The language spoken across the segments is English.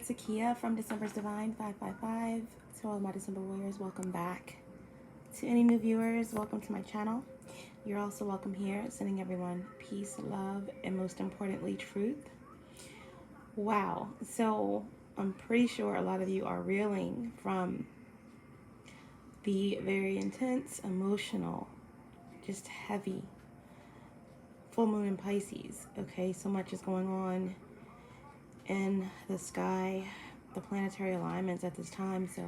It's Akia from December's Divine 555. To all my December warriors, welcome back. To any new viewers, welcome to my channel. You're also welcome here, sending everyone peace, love, and most importantly, truth. Wow. So I'm pretty sure a lot of you are reeling from the very intense, emotional, just heavy full moon in Pisces. Okay, so much is going on in the sky, the planetary alignments at this time. So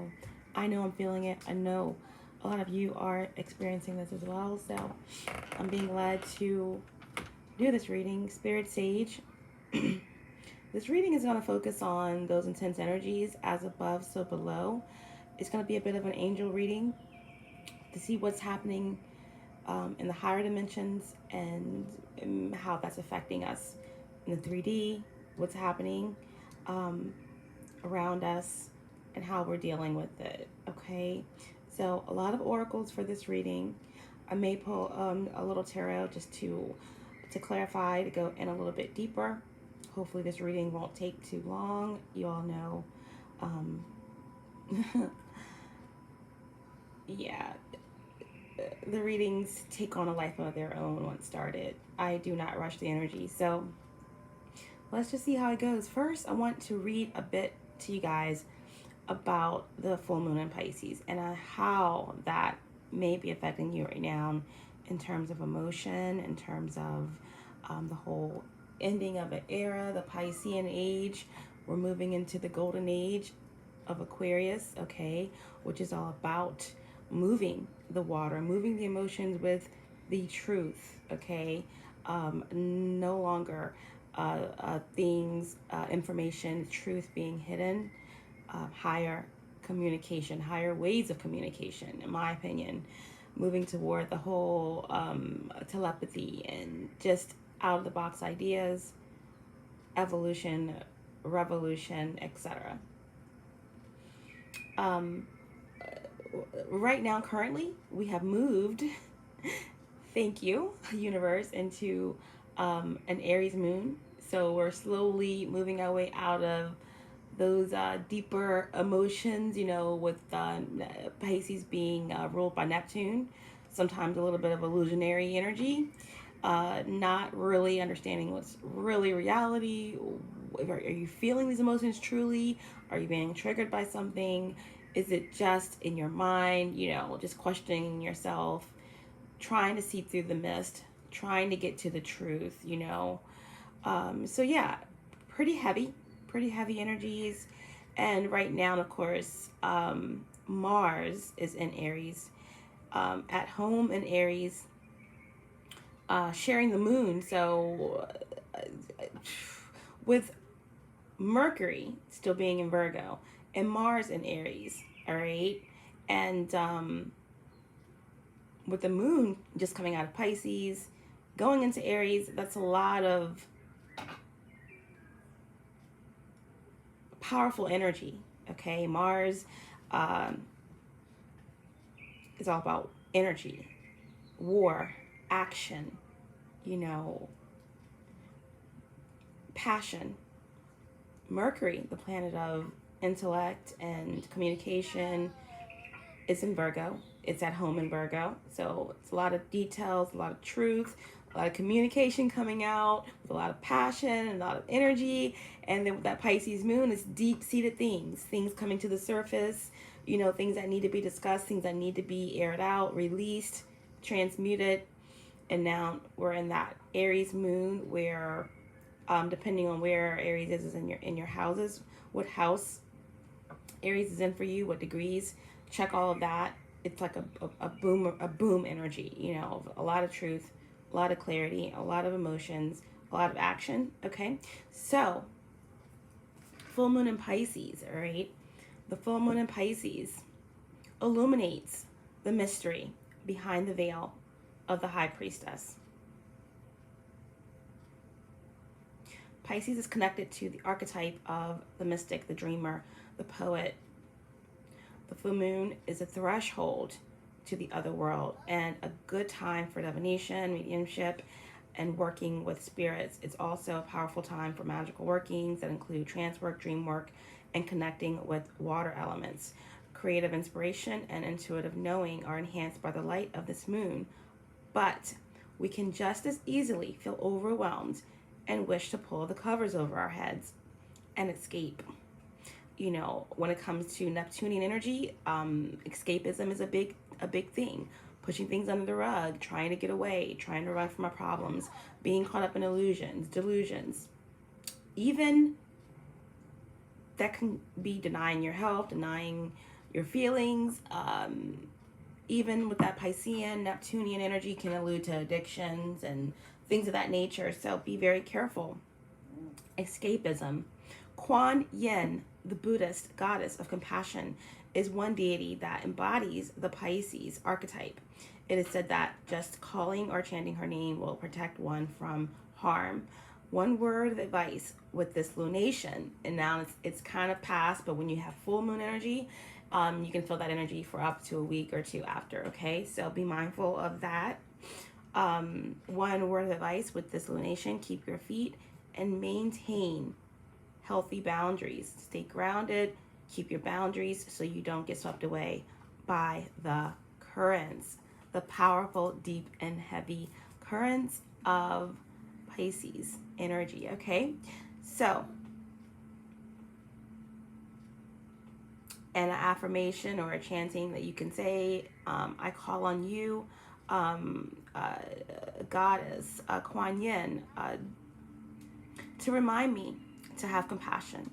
I know I'm feeling it. I know a lot of you are experiencing this as well. So I'm being led to do this reading. Spirit Sage. This reading is going to focus on those intense energies as above, so below. It's going to be a bit of an angel reading to see what's happening in the higher dimensions and how that's affecting us in the 3D, what's happening around us and how we're dealing with it. Okay, so a lot of oracles for this reading. I may pull a little tarot just to clarify, to go in a little bit deeper. Hopefully this reading won't take too long. You all know yeah, the readings take on a life of their own once started. I do not rush the energy, so let's just see how it goes. First, I want to read a bit to you guys about the full moon in Pisces and how that may be affecting you right now in terms of emotion, in terms of the whole ending of an era, the Piscean age. We're moving into the Golden Age of Aquarius, okay, which is all about moving the water, moving the emotions with the truth, okay? No longer things, information, truth being hidden, higher communication, higher ways of communication, in my opinion, moving toward the whole telepathy and just out of the box ideas, evolution, revolution, etc. Right now, currently, we have moved, thank you, universe, into an Aries Moon. So we're slowly moving our way out of those deeper emotions, you know, with Pisces being ruled by Neptune. Sometimes a little bit of illusionary energy, not really understanding what's really reality. Are you feeling these emotions truly? Are you being triggered by something? Is it just in your mind, you know, just questioning yourself, trying to see through the mist, trying to get to the truth, you know? So yeah, pretty heavy energies. And right now, of course, Mars is in Aries, at home in Aries, sharing the moon. So with Mercury still being in Virgo and Mars in Aries, all right? And with the moon just coming out of Pisces, going into Aries, that's a lot of powerful energy, okay? Mars is all about energy, war, action, you know, passion. Mercury, the planet of intellect and communication, is in Virgo. It's at home in Virgo. So it's a lot of details, a lot of truth, a lot of communication coming out with a lot of passion and a lot of energy. And then with that Pisces moon, it's deep-seated things coming to the surface, you know, things that need to be discussed, things that need to be aired out, released, transmuted. And now we're in that Aries moon where, depending on where Aries is in your houses, what house Aries is in for you, what degrees, check all of that. It's like a boom energy, you know, a lot of truth, a lot of clarity, a lot of emotions, a lot of action. Okay, so full moon in Pisces, all right? The full moon in Pisces illuminates the mystery behind the veil of the high priestess. Pisces is connected to the archetype of the mystic, the dreamer, the poet. The full moon is a threshold to the other world and a good time for divination, mediumship, and working with spirits. It's also a powerful time for magical workings that include trance work, dream work, and connecting with water elements. Creative inspiration and intuitive knowing are enhanced by the light of this moon, but we can just as easily feel overwhelmed and wish to pull the covers over our heads and escape. You know, when it comes to Neptunian energy, escapism is a big thing. Pushing things under the rug, trying to get away, trying to run from our problems, being caught up in illusions, delusions. Even that can be denying your health, denying your feelings. Even with that Piscean, Neptunian energy can allude to addictions and things of that nature. So be very careful. Escapism. Kuan Yin, the Buddhist goddess of compassion, is one deity that embodies the Pisces archetype. It is said that just calling or chanting her name will protect one from harm. One word of advice with this lunation, and now it's kind of past, but when you have full moon energy, you can feel that energy for up to a week or two after, okay? So be mindful of that. One word of advice with this lunation: keep your feet and maintain healthy boundaries. Stay grounded, keep your boundaries so you don't get swept away by the currents, the powerful, deep, and heavy currents of Pisces energy, okay? So, an affirmation or a chanting that you can say, I call on you, Goddess, Kuan Yin, to remind me to have compassion,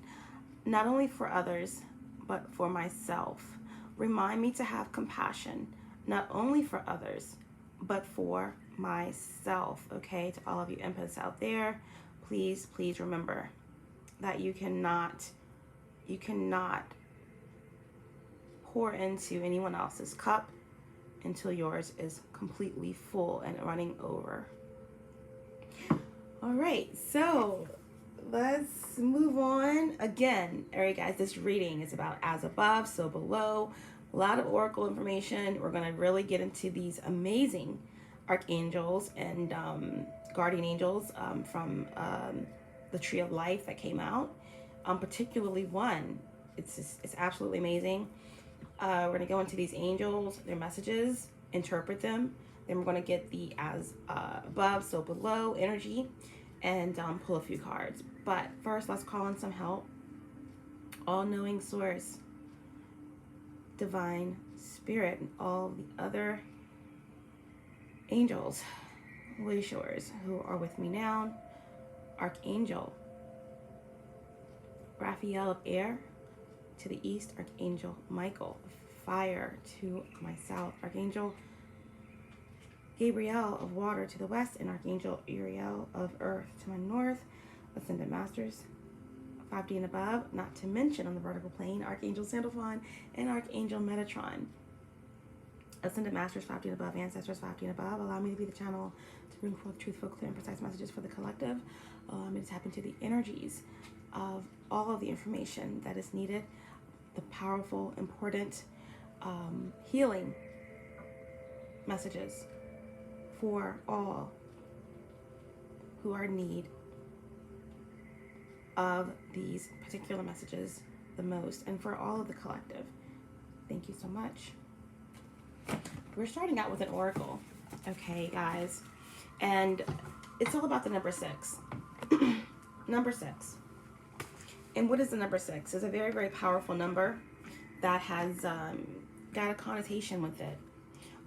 not only for others, but for myself. Remind me to have compassion, not only for others, but for myself, okay? To all of you empaths out there, please remember that you cannot pour into anyone else's cup until yours is completely full and running over. All right, so let's move on. Again, all right, guys, this reading is about as above, so below. A lot of oracle information. We're going to really get into these amazing archangels and guardian angels from the Tree of Life that came out. Particularly one. It's absolutely amazing. We're going to go into these angels, their messages, interpret them. Then we're going to get the as above, so below energy, and pull a few cards. But first, let's call in some help. All-knowing source, divine spirit, and all the other angels, Wayshores, who are with me now. Archangel Raphael of air to the east, Archangel Michael of fire to my south, Archangel Gabriel of water to the west, and Archangel Uriel of earth to my north. Ascended Masters 5D and above, not to mention on the vertical plane, Archangel Sandalphon and Archangel Metatron. Ascended Masters 5D and above, Ancestors 5D and above, allow me to be the channel to bring forth truthful, clear, and precise messages for the collective. Allow me to tap into the energies of all of the information that is needed, the powerful, important, healing messages for all who are in need of these particular messages the most, and for all of the collective. Thank you so much. We're starting out with an oracle, okay, guys, and it's all about the number 6. Number 6. And what is the number 6? It's a very, very powerful number that has got a connotation with it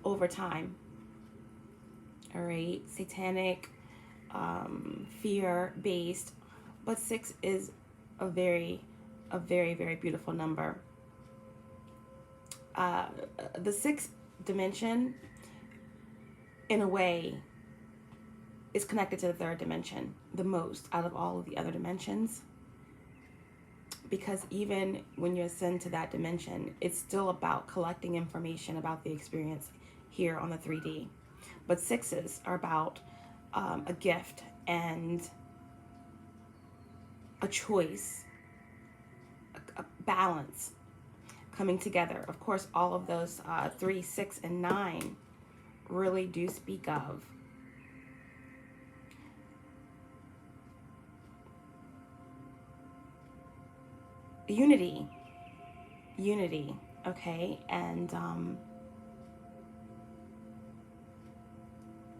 over time. All right, satanic, fear-based, but 6 is a very, very beautiful number. The sixth dimension, in a way, is connected to the third dimension the most out of all of the other dimensions. Because even when you ascend to that dimension, it's still about collecting information about the experience here on the 3D. But sixes are about a gift and a choice, a balance coming together. Of course, all of those 3, 6, and 9 really do speak of unity, okay? And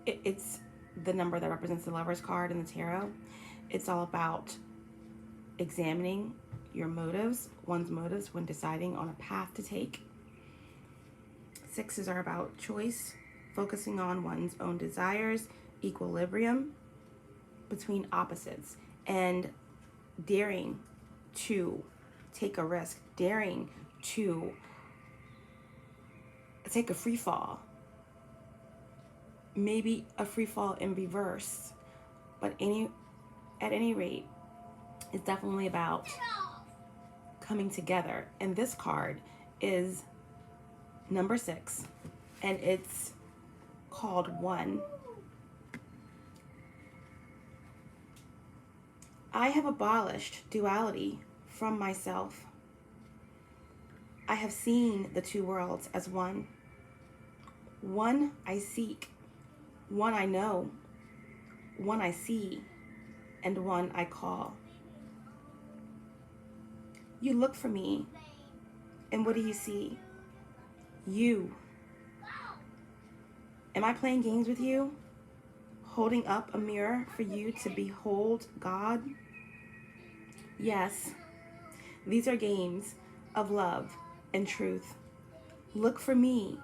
it's the number that represents the Lover's card in the tarot. It's all about examining your motives, one's motives when deciding on a path to take. Sixes are about choice, focusing on one's own desires, equilibrium between opposites, and daring to take a risk, daring to take a free fall. Maybe a free fall in reverse, but at any rate, it's definitely about coming together. And this card is number 6, and it's called One. I have abolished duality from myself. I have seen the two worlds as one. One I seek, one I know, one I see, and one I call. You look for me, and what do you see? You. Am I playing games with you? Holding up a mirror for you to behold God? Yes, these are games of love and truth. Look for me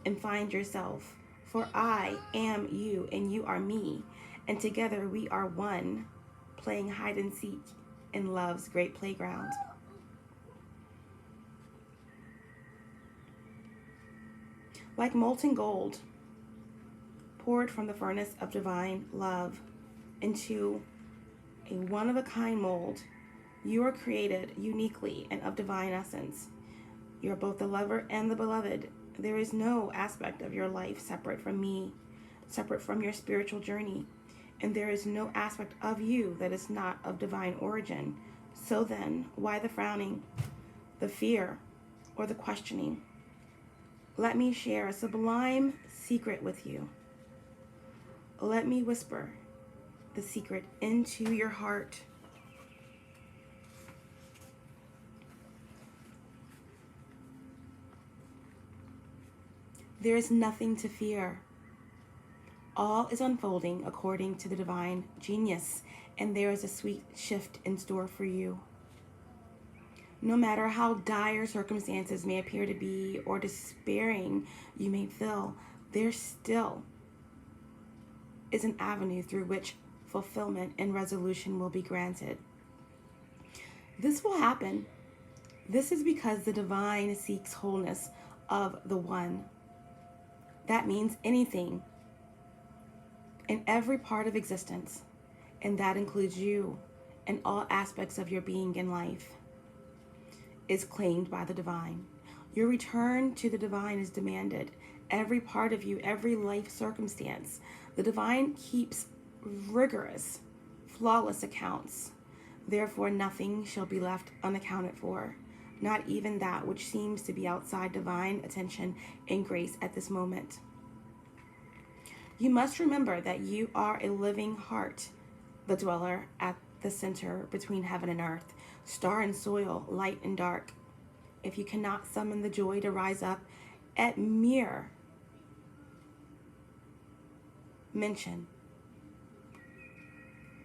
and find yourself, for I am you and you are me, and together we are one, playing hide and seek in love's great playground. Like molten gold, poured from the furnace of divine love into a one-of-a-kind mold, you are created uniquely and of divine essence. You are both the lover and the beloved. There is no aspect of your life separate from me, separate from your spiritual journey, and there is no aspect of you that is not of divine origin. So then, why the frowning, the fear, or the questioning? Let me share a sublime secret with you. Let me whisper the secret into your heart. There is nothing to fear. All is unfolding according to the divine genius, and there is a sweet shift in store for you. No matter how dire circumstances may appear to be or despairing you may feel, there still is an avenue through which fulfillment and resolution will be granted. This will happen. This is because the divine seeks wholeness of the one. That means anything in every part of existence, and that includes you and all aspects of your being in life, is claimed by the divine. Your return to the divine is demanded. Every part of you, every life circumstance. The divine keeps rigorous, flawless accounts. Therefore, nothing shall be left unaccounted for, not even that which seems to be outside divine attention and grace at this moment. You must remember that you are a living heart, the dweller at the center between heaven and earth, star and soil, light and dark. If you cannot summon the joy to rise up at mere mention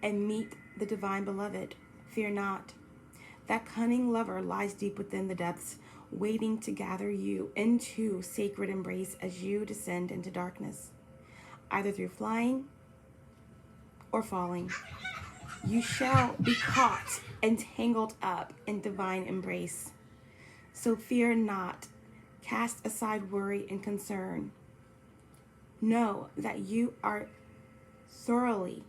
and meet the divine beloved, fear not. That cunning lover lies deep within the depths, waiting to gather you into sacred embrace as you descend into darkness, either through flying or falling. You shall be caught and tangled up in divine embrace. So fear not Cast aside worry and concern. Know that you are thoroughly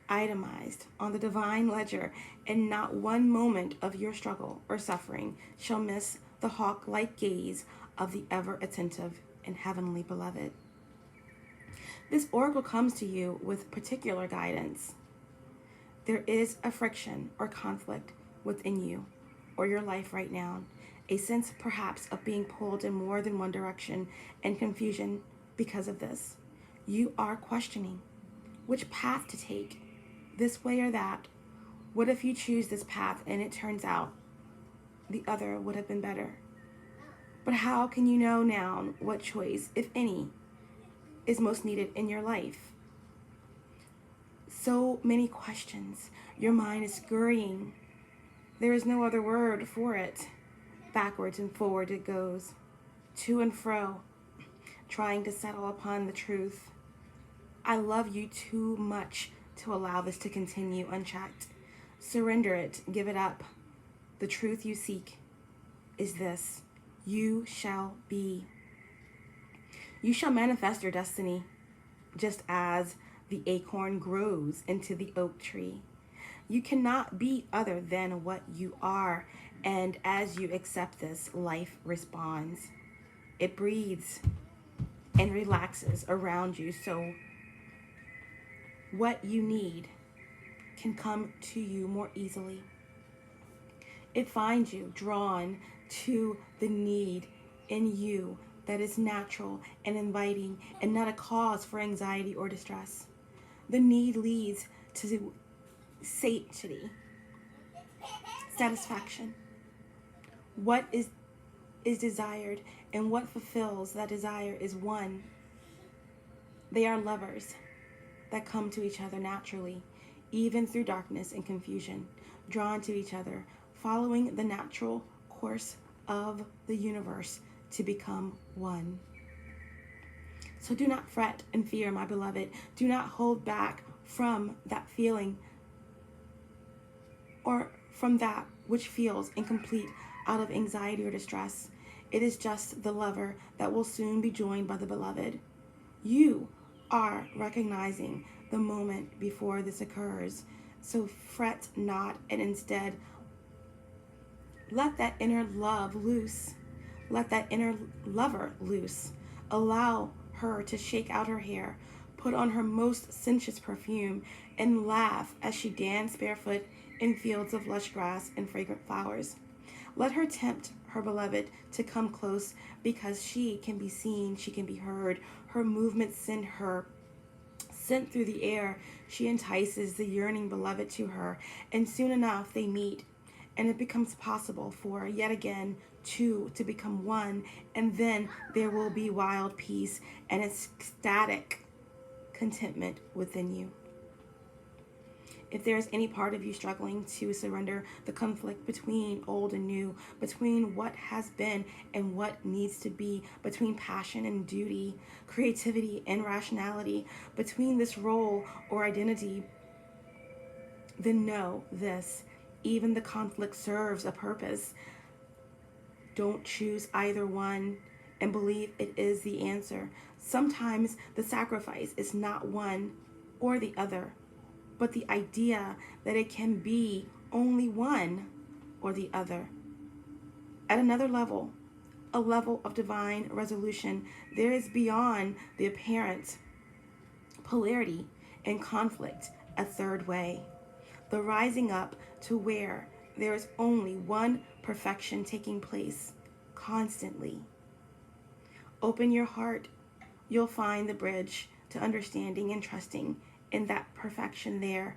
itemized on the divine ledger, and not one moment of your struggle or suffering shall miss the hawk-like gaze of the ever-attentive and heavenly beloved. This oracle comes to you with particular guidance. There is a friction or conflict within you or your life right now, a sense perhaps of being pulled in more than one direction and confusion because of this. You are questioning which path to take, this way or that. What if you choose this path and it turns out the other would have been better? But how can you know now what choice, if any, is most needed in your life? So many questions. Your mind is scurrying. There is no other word for it. Backwards and forward it goes, to and fro, trying to settle upon the truth. I love you too much to allow this to continue unchecked. Surrender it, give it up. The truth you seek is this: you shall be. You shall manifest your destiny, just as the acorn grows into the oak tree. You cannot be other than what you are, and as you accept this, life responds. It breathes and relaxes around you, so what you need can come to you more easily. It finds you drawn to the need in you that is natural and inviting and not a cause for anxiety or distress. The need leads to satiety, satisfaction. What is desired and what fulfills that desire is one. They are lovers that come to each other naturally, even through darkness and confusion, drawn to each other, following the natural course of the universe to become one. So do not fret and fear, my beloved. Do not hold back from that feeling or from that which feels incomplete out of anxiety or distress. It is just the lover that will soon be joined by the beloved. You are recognizing the moment before this occurs, so fret not, and instead let that inner love loose. Let that inner lover loose. Allow her to shake out her hair, put on her most sensuous perfume, and laugh as she danced barefoot in fields of lush grass and fragrant flowers. Let her tempt her beloved to come close, because she can be seen, she can be heard. Her movements send through the air. She entices the yearning beloved to her, and soon enough they meet, and it becomes possible for yet again two to become one, and then there will be wild peace and ecstatic contentment within you. If there is any part of you struggling to surrender the conflict between old and new, between what has been and what needs to be, between passion and duty, creativity and rationality, between this role or identity, then know this: even the conflict serves a purpose. Don't choose either one and believe it is the answer. Sometimes the sacrifice is not one or the other, but the idea that it can be only one or the other. At another level, a level of divine resolution, there is beyond the apparent polarity and conflict a third way. The rising up to where there is only one perfection taking place constantly. Open your heart. You'll find the bridge to understanding and trusting in that perfection there,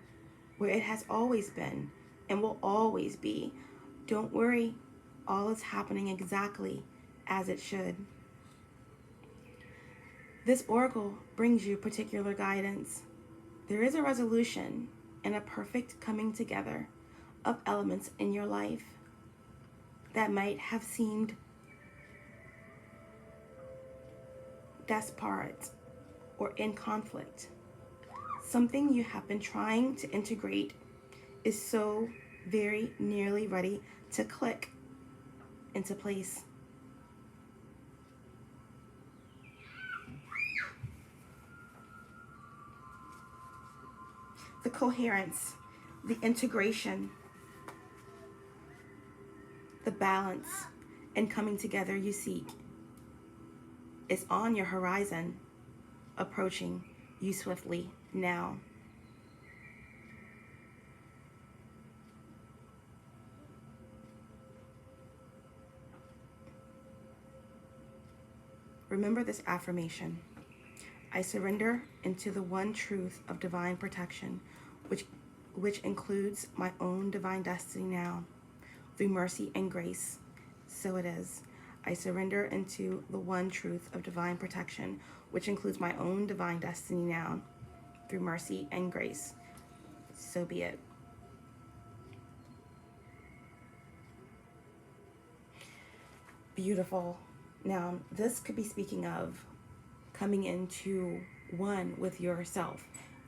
where it has always been and will always be. Don't worry, all is happening exactly as it should. This oracle brings you particular guidance. There is a resolution and a perfect coming together of elements in your life that might have seemed disparate or in conflict. Something you have been trying to integrate is so very nearly ready to click into place. the coherence, the integration, the balance, and coming together you seek is on your horizon, approaching you swiftly now. Remember this affirmation. I surrender into the one truth of divine protection, which includes my own divine destiny now, through mercy and grace. So it is. I surrender into the one truth of divine protection, which includes my own divine destiny now, through mercy and grace. So be it. Beautiful. Now, this could be speaking of coming into one with yourself,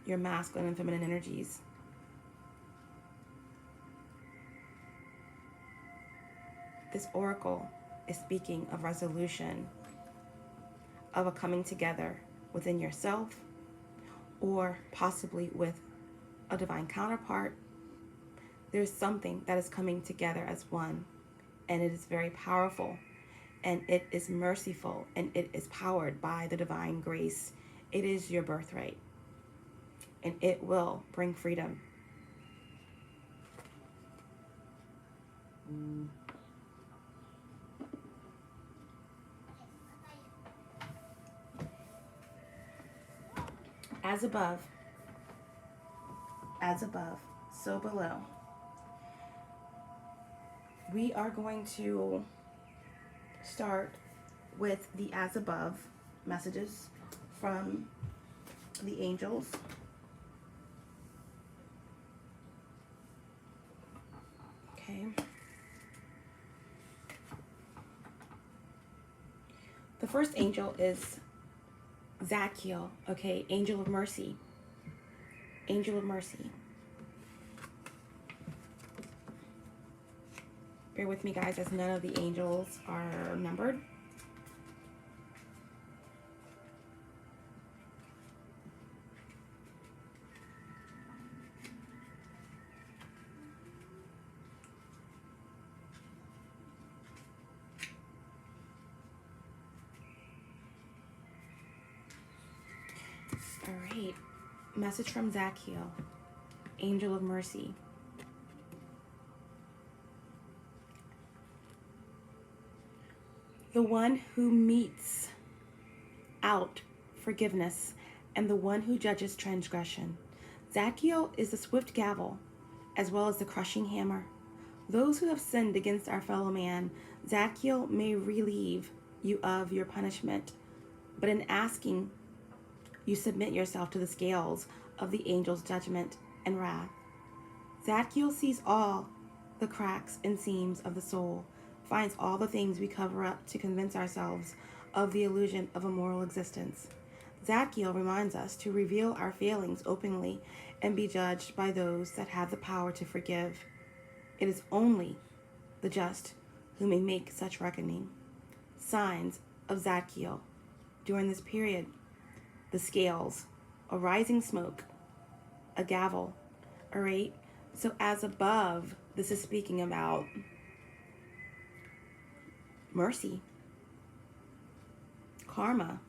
your masculine and feminine energies. This oracle is speaking of resolution, of a coming together within yourself, or possibly with a divine counterpart. There's something that is coming together as one, and it is very powerful, and it is merciful, and it is powered by the divine grace. It is your birthright, and it will bring freedom. As above, so below. We are going to start with the as above messages from the angels. Okay. The first angel is Zadkiel, okay, angel of mercy. Angel of mercy. Bear with me, guys, as none of the angels are numbered. All right. Message from Zadkiel, angel of mercy. The one who metes out forgiveness and the one who judges transgression. Zadkiel is the swift gavel as well as the crushing hammer. Those who have sinned against our fellow man, Zadkiel may relieve you of your punishment, but in asking, you submit yourself to the scales of the angel's judgment and wrath. Zadkiel sees all the cracks and seams of the soul, finds all the things we cover up to convince ourselves of the illusion of a moral existence. Zadkiel reminds us to reveal our failings openly and be judged by those that have the power to forgive. It is only the just who may make such reckoning. Signs of Zadkiel during this period: the scales, a rising smoke, a gavel. All right. So as above, this is speaking about mercy, karma,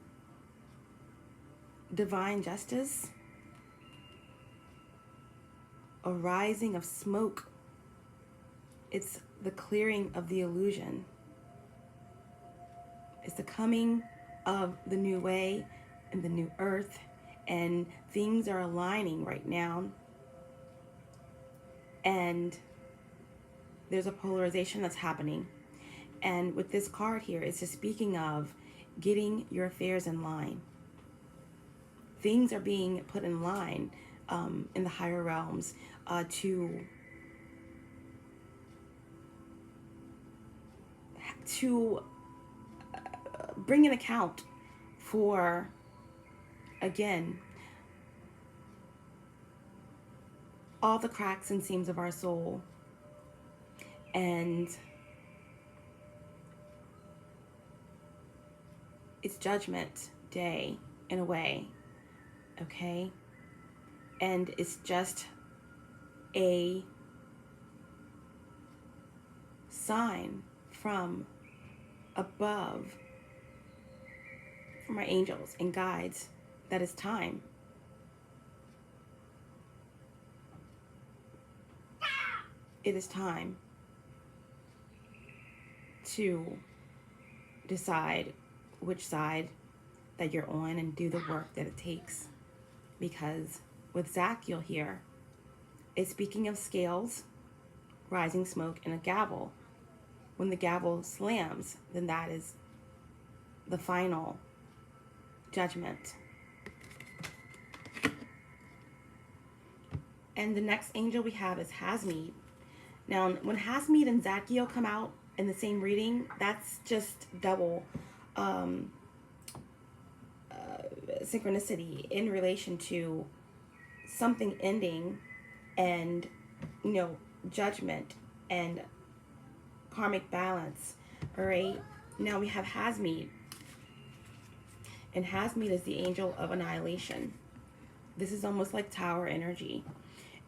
divine justice, a rising of smoke. It's the clearing of the illusion. It's the coming of the new way and the new earth, and things are aligning right now. And there's a polarization that's happening. And with this card here, it's just speaking of getting your affairs in line. Things are being put in line in the higher realms to bring an account for, again, all the cracks and seams of our soul. And it's judgment day in a way, okay? and it's just a sign from above, from our angels and guides, that it's time. It is time to decide which side that you're on and do the work that it takes. Because with Zachiel here, it's speaking of scales, rising smoke, and a gavel. When the gavel slams, then that is the final judgment. And the next angel we have is Hasmeed. Now, when Hasmeed and Zachiel come out in the same reading, that's just double synchronicity in relation to something ending and, judgment and karmic balance. All right. Now we have Hasmeed. And Hasmeed is the angel of annihilation. This is almost like tower energy.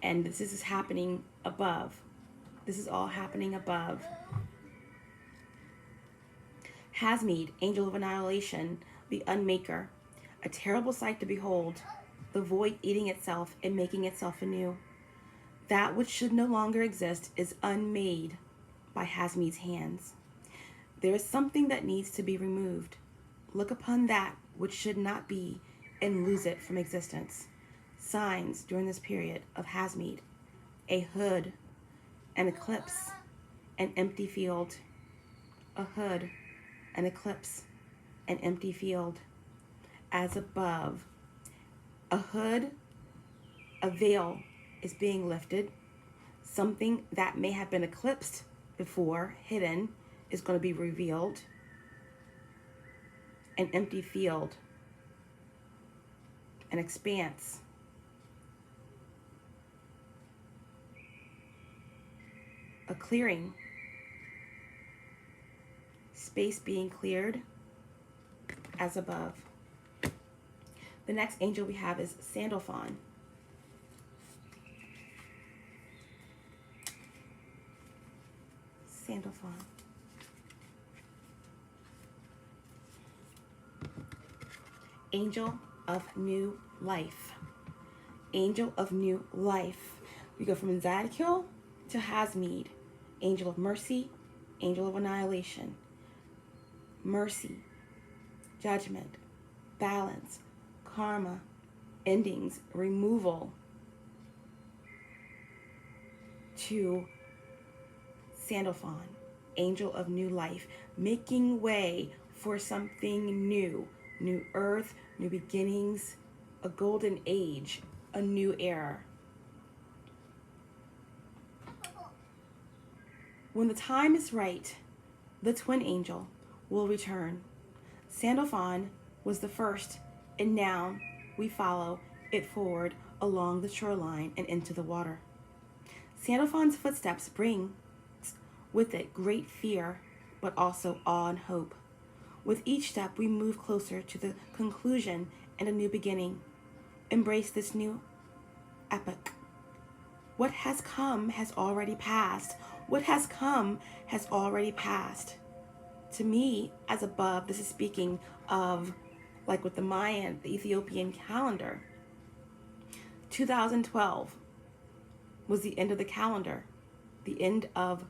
And this is happening above. This is all happening above. Hasmeed, angel of annihilation, the unmaker. A terrible sight to behold. The void eating itself and making itself anew. That which should no longer exist is unmade by Hasmeed's hands. There is something that needs to be removed. Look upon that which should not be and lose it from existence. Signs during this period of Hasmeed: a hood, an eclipse, an empty field. A hood, an eclipse, an empty field. As above, a hood, a veil is being lifted. Something that may have been eclipsed before, hidden, is going to be revealed. An empty field, an expanse, a clearing, space being cleared as above. The next angel we have is Sandalphon. Sandalphon. Angel of new life. Angel of new life. We go from Zachiel to Hasmeed. Angel of mercy, angel of annihilation. Mercy, judgment, balance, karma, endings, removal, to Sandalphon, angel of new life, making way for something new. New earth, new beginnings, a golden age, a new era. When the time is right, the twin angel will return. Sandalphon was the first, and now we follow it forward along the shoreline and into the water. Sandalphon's footsteps bring with it great fear, but also awe and hope. With each step, we move closer to the conclusion and a new beginning. Embrace this new epoch. What has come has already passed. What has come has already passed. To me, as above, this is speaking of, like with the Mayan, the Ethiopian calendar. 2012 was the end of the calendar, the end of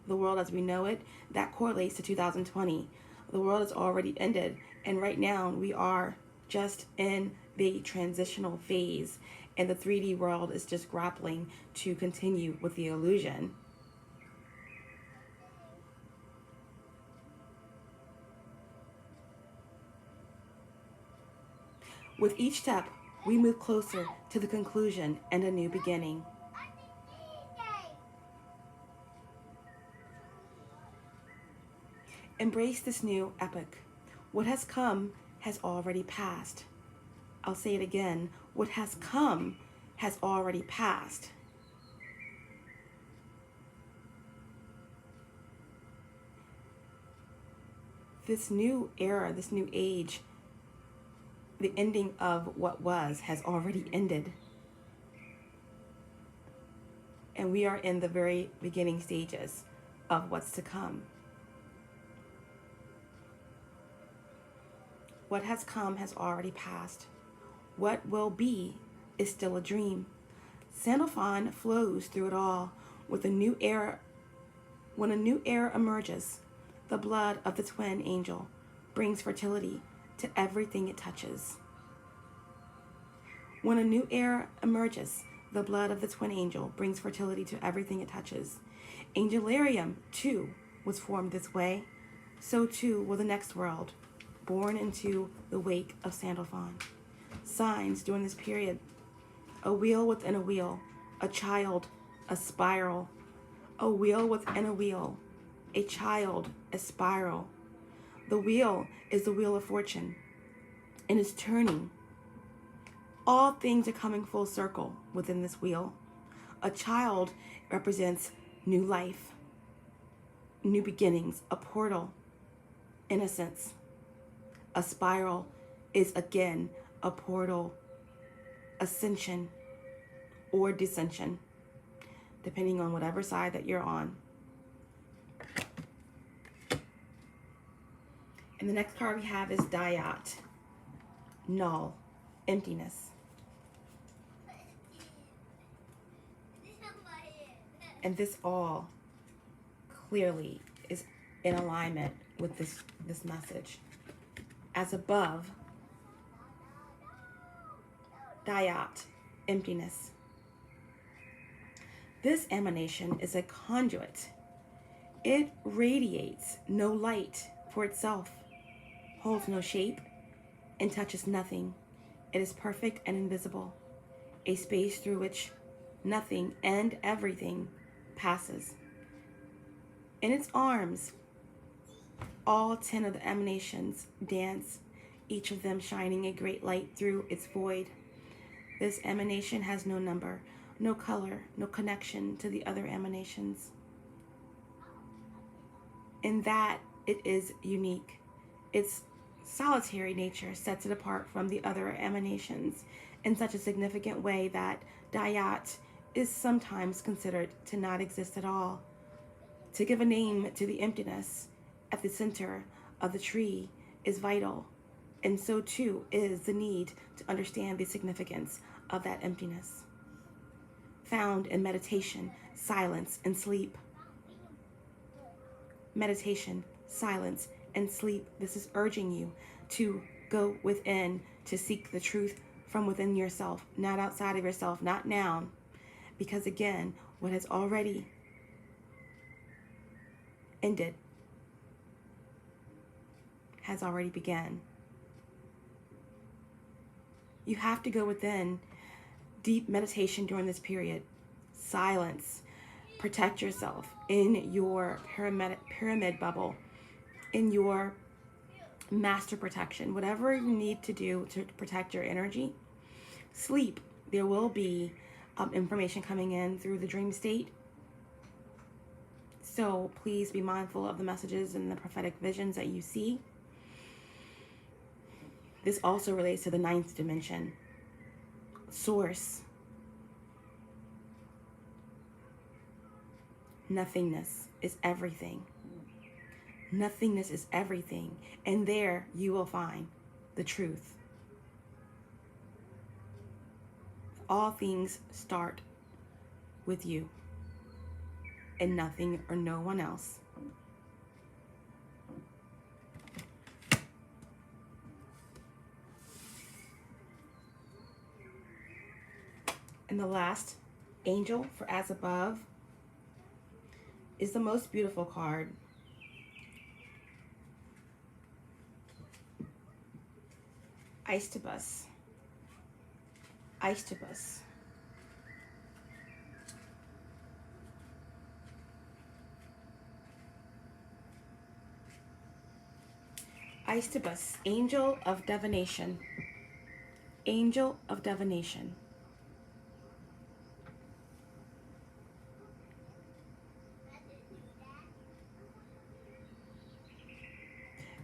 the world as we know it. That correlates to 2020. The world has already ended, and right now we are just in the transitional phase, and the 3D world is just grappling to continue with the illusion. With each step, we move closer to the conclusion and a new beginning. Embrace this new epoch. What has come has already passed. I'll say it again. What has come has already passed. This new era, this new age, the ending of what was has already ended. And we are in the very beginning stages of what's to come. What has come has already passed. What will be is still a dream. Sandalphon flows through it all with a new era. When a new era emerges, the blood of the twin angel brings fertility to everything it touches. When a new era emerges, the blood of the twin angel brings fertility to everything it touches. Angelarium, too, was formed this way. So, too, will the next world, born into the wake of Sandalphon. Signs during this period: a wheel within a wheel, a child, a spiral. A wheel within a wheel, a child, a spiral. The wheel is the wheel of fortune and is turning. All things are coming full circle within this wheel. A child represents new life, new beginnings, a portal, innocence. A spiral is again a portal, ascension or descension, depending on whatever side that you're on. And the next card we have is Dayat, null, emptiness. And this all clearly is in alignment with this message. As above, Dayat, emptiness. This emanation is a conduit. It radiates no light for itself, holds no shape, and touches nothing. It is perfect and invisible, a space through which nothing and everything passes. In its arms, all 10 of the emanations dance, each of them shining a great light through its void. This emanation has no number, no color, no connection to the other emanations. In that, it is unique. Its solitary nature sets it apart from the other emanations in such a significant way that Dayat is sometimes considered to not exist at all. To give a name to the emptiness at the center of the tree is vital, and so too is the need to understand the significance of that emptiness. Found in meditation, silence, and sleep. Meditation, silence, and sleep. This is urging you to go within, to seek the truth from within yourself, not outside of yourself, not now. Because again, what has already ended has already begun. You have to go within. Deep meditation during this period. Silence. Protect yourself in your pyramid bubble, in your master protection, whatever you need to do to protect your energy. Sleep. There will be information coming in through the dream state. So please be mindful of the messages and the prophetic visions that you see. This also relates to the 9th dimension. Source. Nothingness is everything. Nothingness is everything. And there you will find the truth. All things start with you and nothing or no one else. And the last angel for as above is the most beautiful card. Aistibus. Aistibus. Aistibus, angel of divination. Angel of divination.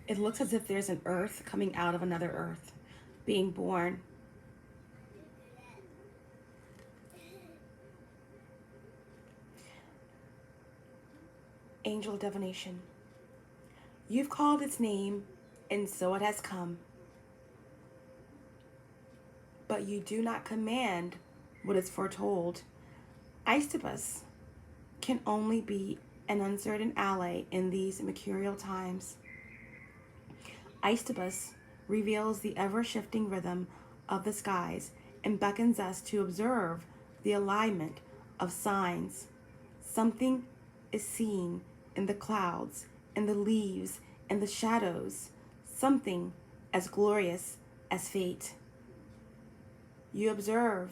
It looks as if there's an earth coming out of another earth, being born. Angel of Divination. You've called its name, and so it has come. But you do not command what is foretold. Aesopus can only be an uncertain ally in these mercurial times. Aesopus reveals the ever-shifting rhythm of the skies and beckons us to observe the alignment of signs. Something is seen in the clouds, in the leaves, in the shadows, something as glorious as fate. You observe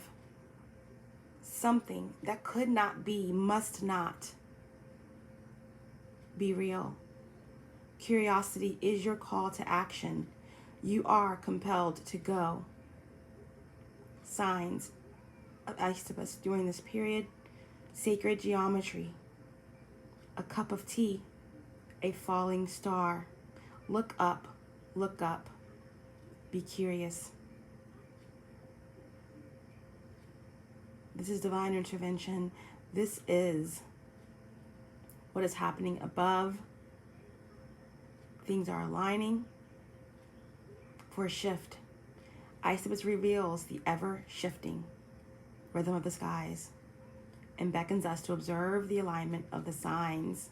something that could not be, must not be real. Curiosity is your call to action. You are compelled to go. Signs of Aesopus during this period: sacred geometry, a cup of tea, a falling star. Look up, be curious. This is divine intervention. This is what is happening above. Things are aligning for a shift. Aesopus reveals the ever-shifting rhythm of the skies and beckons us to observe the alignment of the signs.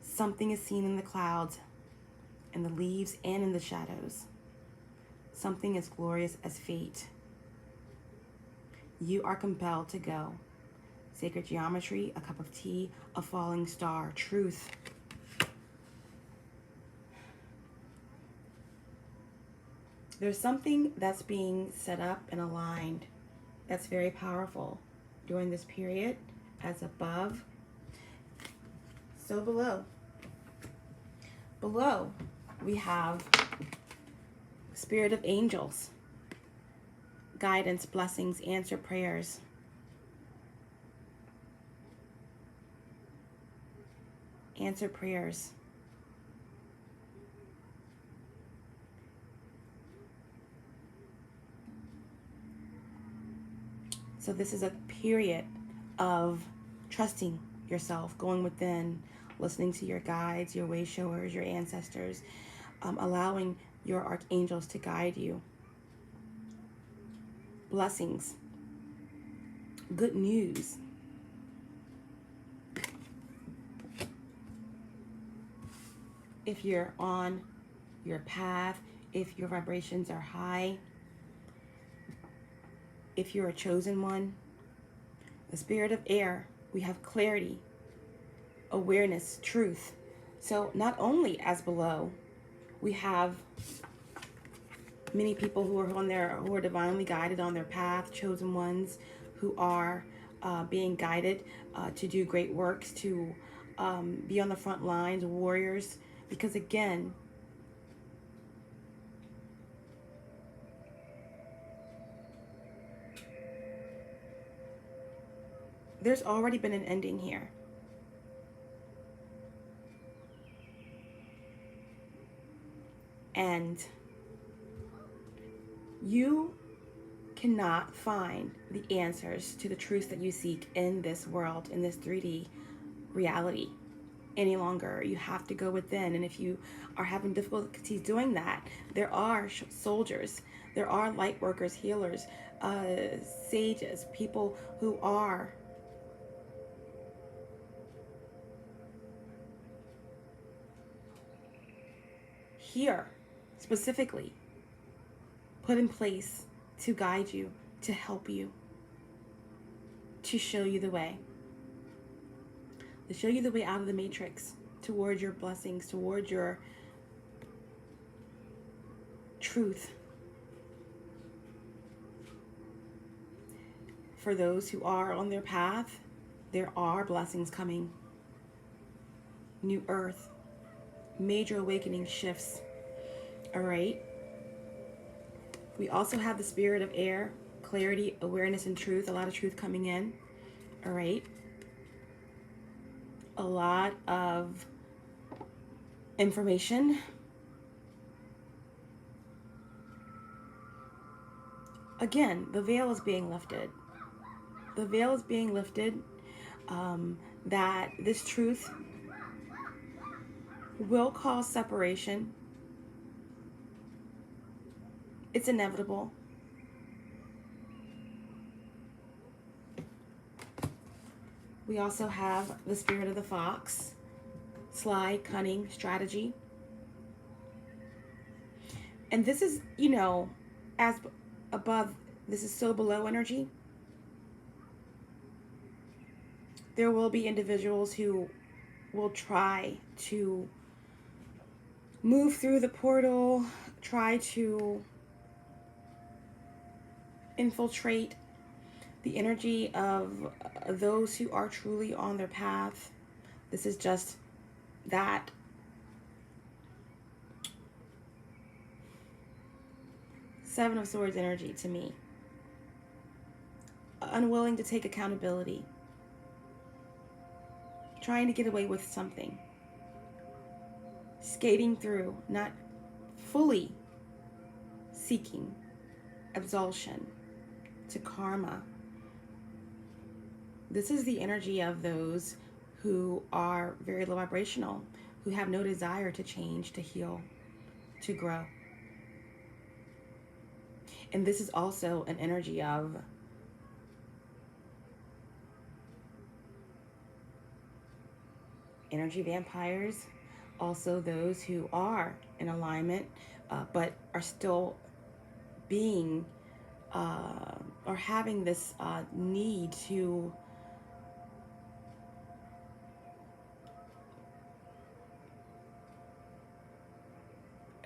Something is seen in the clouds, in the leaves, and in the shadows. Something as glorious as fate. You are compelled to go. Sacred geometry, a cup of tea, a falling star, truth. There's something that's being set up and aligned that's very powerful during this period, as above, so below. Below, we have spirit of angels, guidance, blessings, answer prayers. Answer prayers. So this is a period of trusting yourself, going within, listening to your guides, your way showers, your ancestors, allowing your archangels to guide you. Blessings, good news. If you're on your path, if your vibrations are high, if you're a chosen one. The spirit of air, we have clarity, awareness, truth. So not only as below, we have many people who are divinely guided on their path, chosen ones who are being guided to do great works, to be on the front lines, warriors, because again, there's already been an ending here. And you cannot find the answers to the truths that you seek in this world, in this 3D reality any longer. You have to go within. And if you are having difficulties doing that, there are soldiers, there are light workers, healers, sages, people who are here specifically put in place to guide you, to help you, to show you the way. To show you the way out of the matrix, towards your blessings, towards your truth. For those who are on their path, there are blessings coming. New earth, major awakening shifts. All right. We also have the spirit of air, clarity, awareness, and truth. A lot of truth coming in. All right. A lot of information. Again, the veil is being lifted. The veil is being lifted. that this truth will cause separation. It's inevitable. We also have the spirit of the fox, sly, cunning, strategy. And this is, you know, as above, this is so below energy. There will be individuals who will try to move through the portal, try to infiltrate the energy of those who are truly on their path. This is just that Seven of Swords energy to me. Unwilling to take accountability. Trying to get away with something. Skating through, not fully seeking absolution to karma. This is the energy of those who are very low vibrational, who have no desire to change, to heal, to grow. And this is also an energy of energy vampires, also those who are in alignment, but are still being or having this need to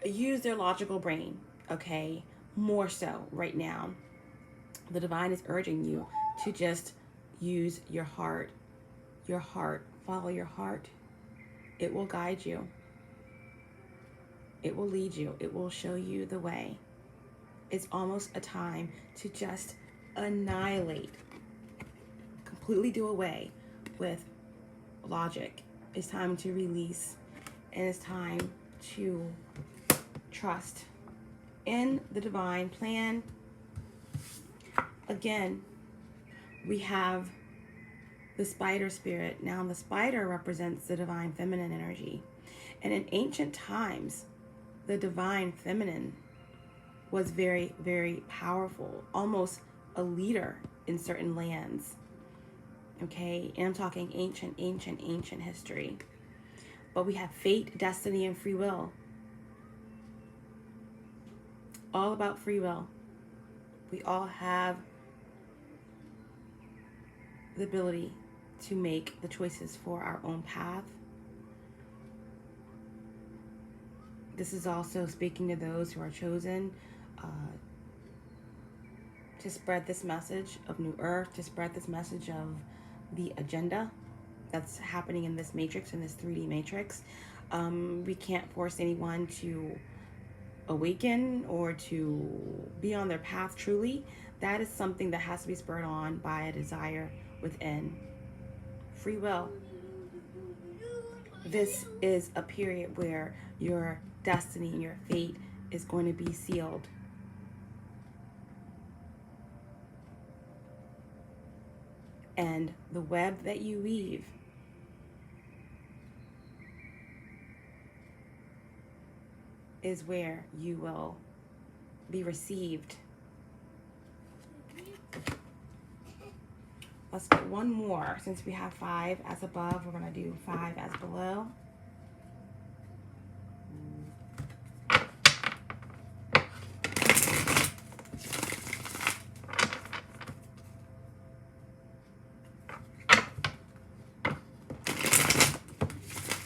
use their logical brain, okay, more so right now. The divine is urging you to just use your heart, follow your heart. It will guide you. It will lead you. It will show you the way. It's almost a time to just annihilate, completely do away with logic. It's time to release, and it's time to trust in the divine plan. Again, we have the spider spirit. Now, the spider represents the divine feminine energy. And in ancient times, the divine feminine was very, very powerful, almost a leader in certain lands. Okay, and I'm talking ancient history. But we have fate, destiny, and free will. All about free will. We all have the ability to make the choices for our own path. This is also speaking to those who are chosen to spread this message of New Earth, to spread this message of the agenda that's happening in this matrix, in this 3D matrix. We can't force anyone to awaken or to be on their path truly. That is something that has to be spurred on by a desire within. Free will. This is a period where your destiny and your fate is going to be sealed. And the web that you weave is where you will be received. Let's get one more. Since we have 5 as above, we're going to do 5 as below.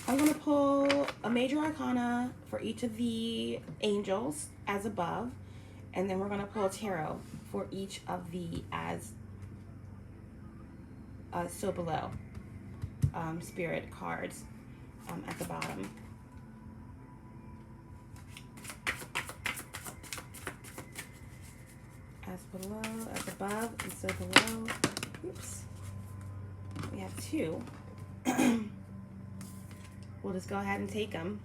I'm going to pull a major arcana for each of the angels as above, and then we're going to pull a tarot for each of the as so below spirit cards at the bottom. As below, as above, and so below. Oops. We have 2. We'll just go ahead and take them.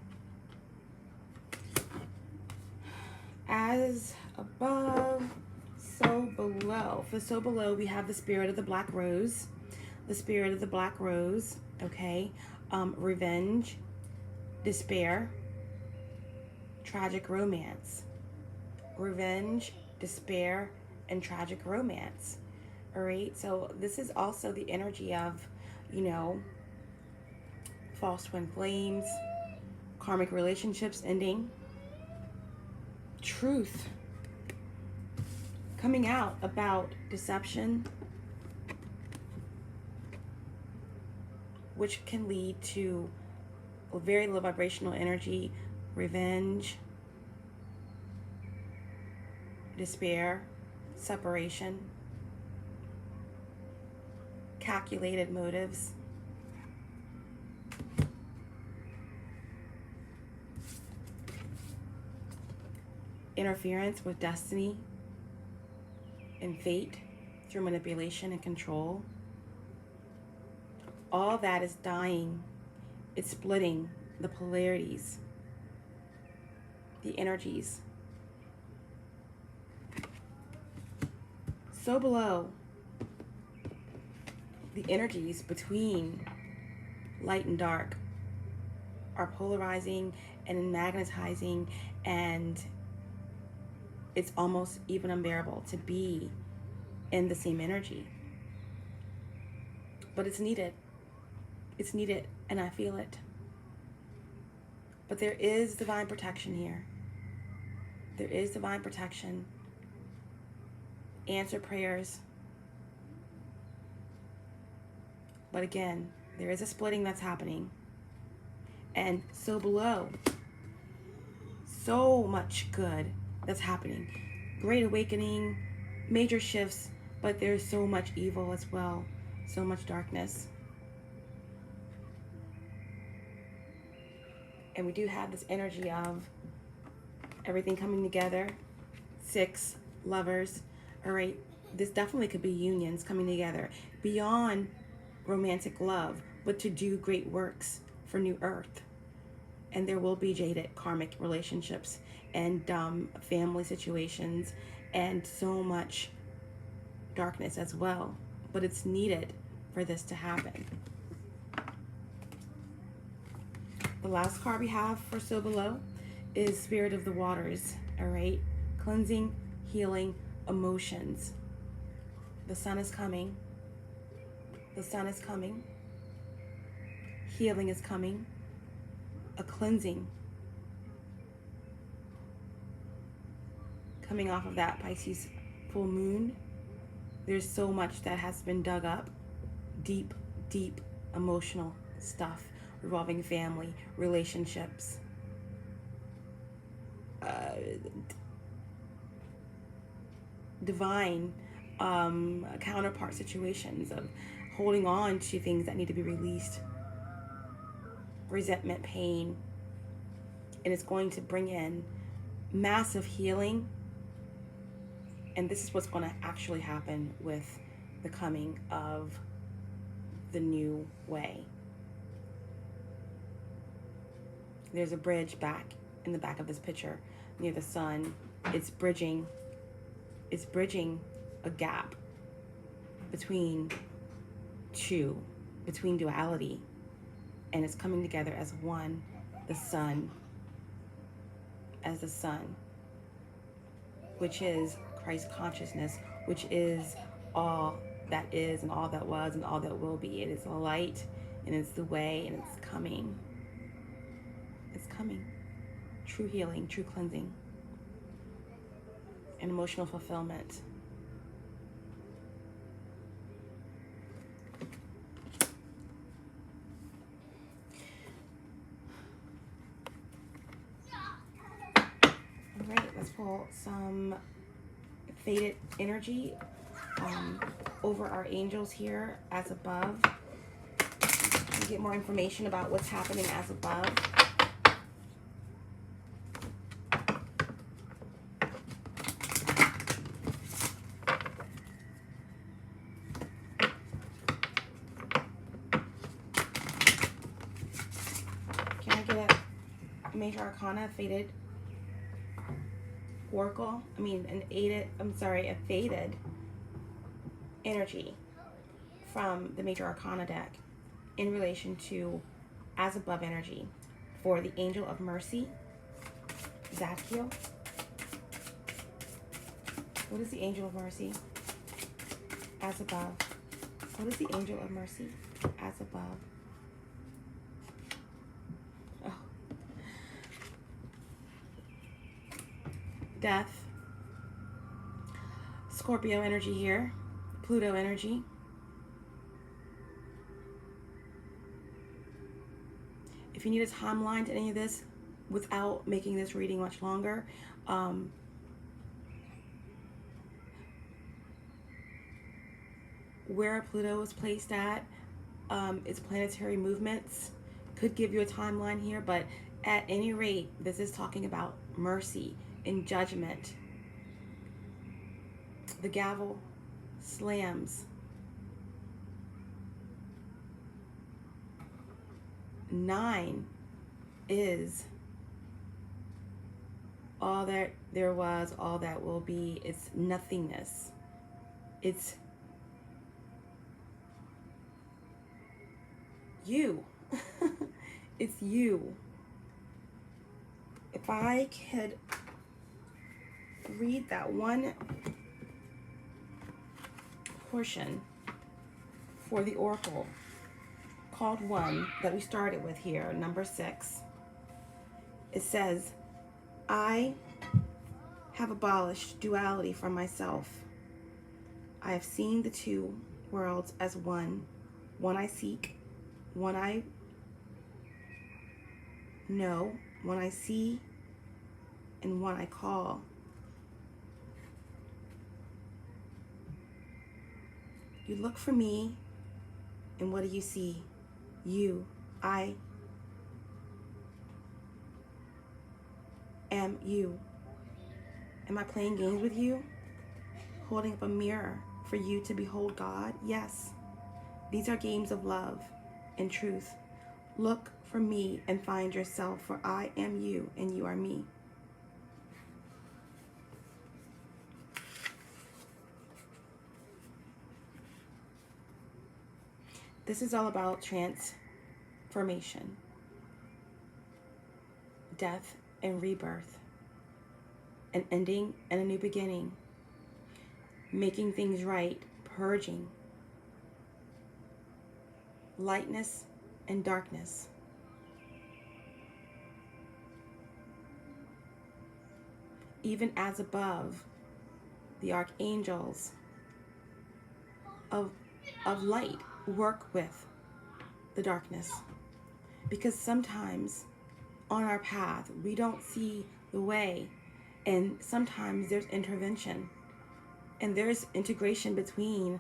As above, so below. For so below, we have the spirit of the black rose. the spirit of the black rose, okay? Revenge, despair, tragic romance. Revenge, despair, and tragic romance. All right, so this is also the energy of, you know, false twin flames, karmic relationships ending, truth coming out about deception, which can lead to a very low vibrational energy, revenge, despair, separation, calculated motives, interference with destiny and fate through manipulation and control. All that is dying. It's splitting the polarities, the energies. So below, the energies between light and dark are polarizing and magnetizing, and it's almost even unbearable to be in the same energy. But it's needed. It's needed, and I feel it. But there is divine protection here. There is divine protection. Answer prayers. But again, there is a splitting that's happening. And so below, so much good that's happening. Great awakening, major shifts, but there's so much evil as well. So much darkness. And we do have this energy of everything coming together. 6 lovers. All right, this definitely could be unions coming together beyond romantic love, but to do great works for New Earth. And there will be jaded karmic relationships and family situations and so much darkness as well. But it's needed for this to happen. The last card we have for So Below is Spirit of the Waters. All right, cleansing, healing, emotions. The sun is coming. The sun is coming. Healing is coming. A cleansing coming off of that Pisces full moon. There's so much that has been dug up. Deep, deep emotional stuff revolving family, relationships, divine counterpart situations of holding on to things that need to be released, resentment, pain, and it's going to bring in massive healing. And this is what's going to actually happen with the coming of the new way. There's a bridge back in the back of this picture near the sun. It's bridging a gap between duality, and it's coming together as one, the sun, as the sun, which is Christ consciousness, which is all that is and all that was and all that will be. It is the light, and it's the way, and it's coming. It's coming. True healing, true cleansing, and emotional fulfillment. All right, let's pull some faded energy over our angels here as above. We get more information about what's happening as above. Can I get a major arcana faded oracle? A faded energy from the Major Arcana deck in relation to as above energy for the Angel of Mercy, Zadkiel. What is the Angel of Mercy? As above. What is the Angel of Mercy? As above. Oh. Death. Scorpio energy here. Pluto energy. If you need a timeline to any of this without making this reading much longer, where Pluto is placed at, its planetary movements could give you a timeline here, but at any rate, this is talking about mercy and judgment. The gavel slams. 9 is all that there was, all that will be. It's nothingness. It's you. It's you. If I could read that one portion for the oracle called 1 that we started with here, number 6. It says, I have abolished duality from myself. I have seen the two worlds as one. One I seek, one I know, one I see, and one I call. You look for me, and what do you see? You. I am you. Am I playing games with you? Holding up a mirror for you to behold God? Yes. These are games of love and truth. Look for me and find yourself, for I am you and you are me. This is all about transformation, death and rebirth, an ending and a new beginning, making things right, purging, lightness and darkness. Even as above, the archangels of light work with the darkness, because sometimes on our path we don't see the way, and sometimes there's intervention and there's integration between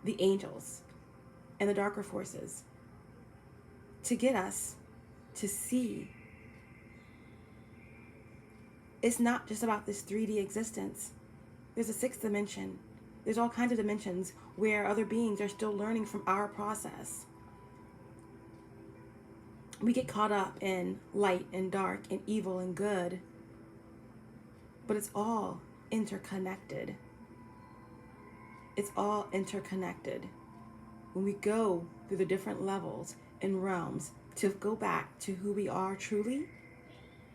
the angels and the darker forces to get us to see it's not just about this 3D existence. There's a 6th dimension. There's all kinds of dimensions where other beings are still learning from our process. We get caught up in light and dark and evil and good, but it's all interconnected. It's all interconnected. When we go through the different levels and realms to go back to who we are truly,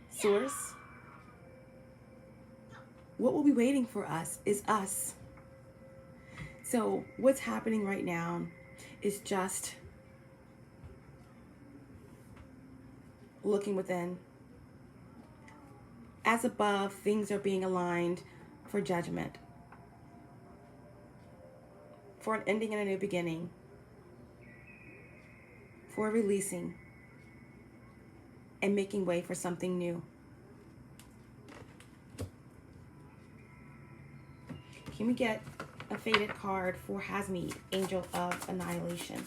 source, what will be waiting for us is us. So what's happening right now is just looking within. As above, things are being aligned for judgment, for an ending and a new beginning, for releasing and making way for something new. Can we get a faded card for Hasmeet, Angel of Annihilation?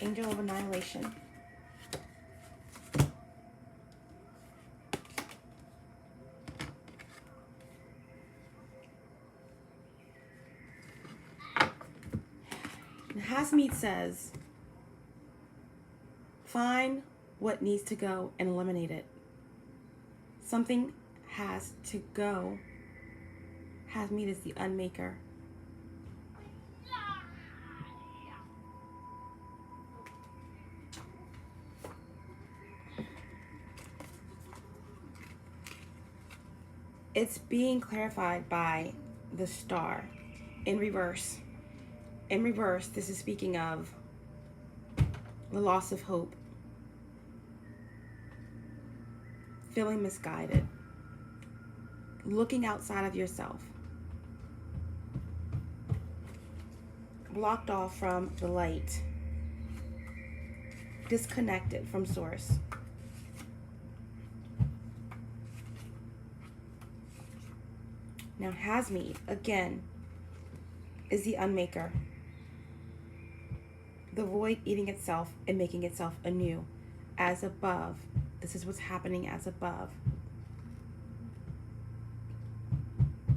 Angel of Annihilation. And Hasmeet says, find what needs to go and eliminate it. Something has to go Hazmeet is the unmaker. It's being clarified by the star in reverse. In reverse, this is speaking of the loss of hope, feeling misguided, looking outside of yourself, blocked off from the light, disconnected from source. Now Hazmeet, again, is the unmaker. The void eating itself and making itself anew. As above. This is what's happening as above.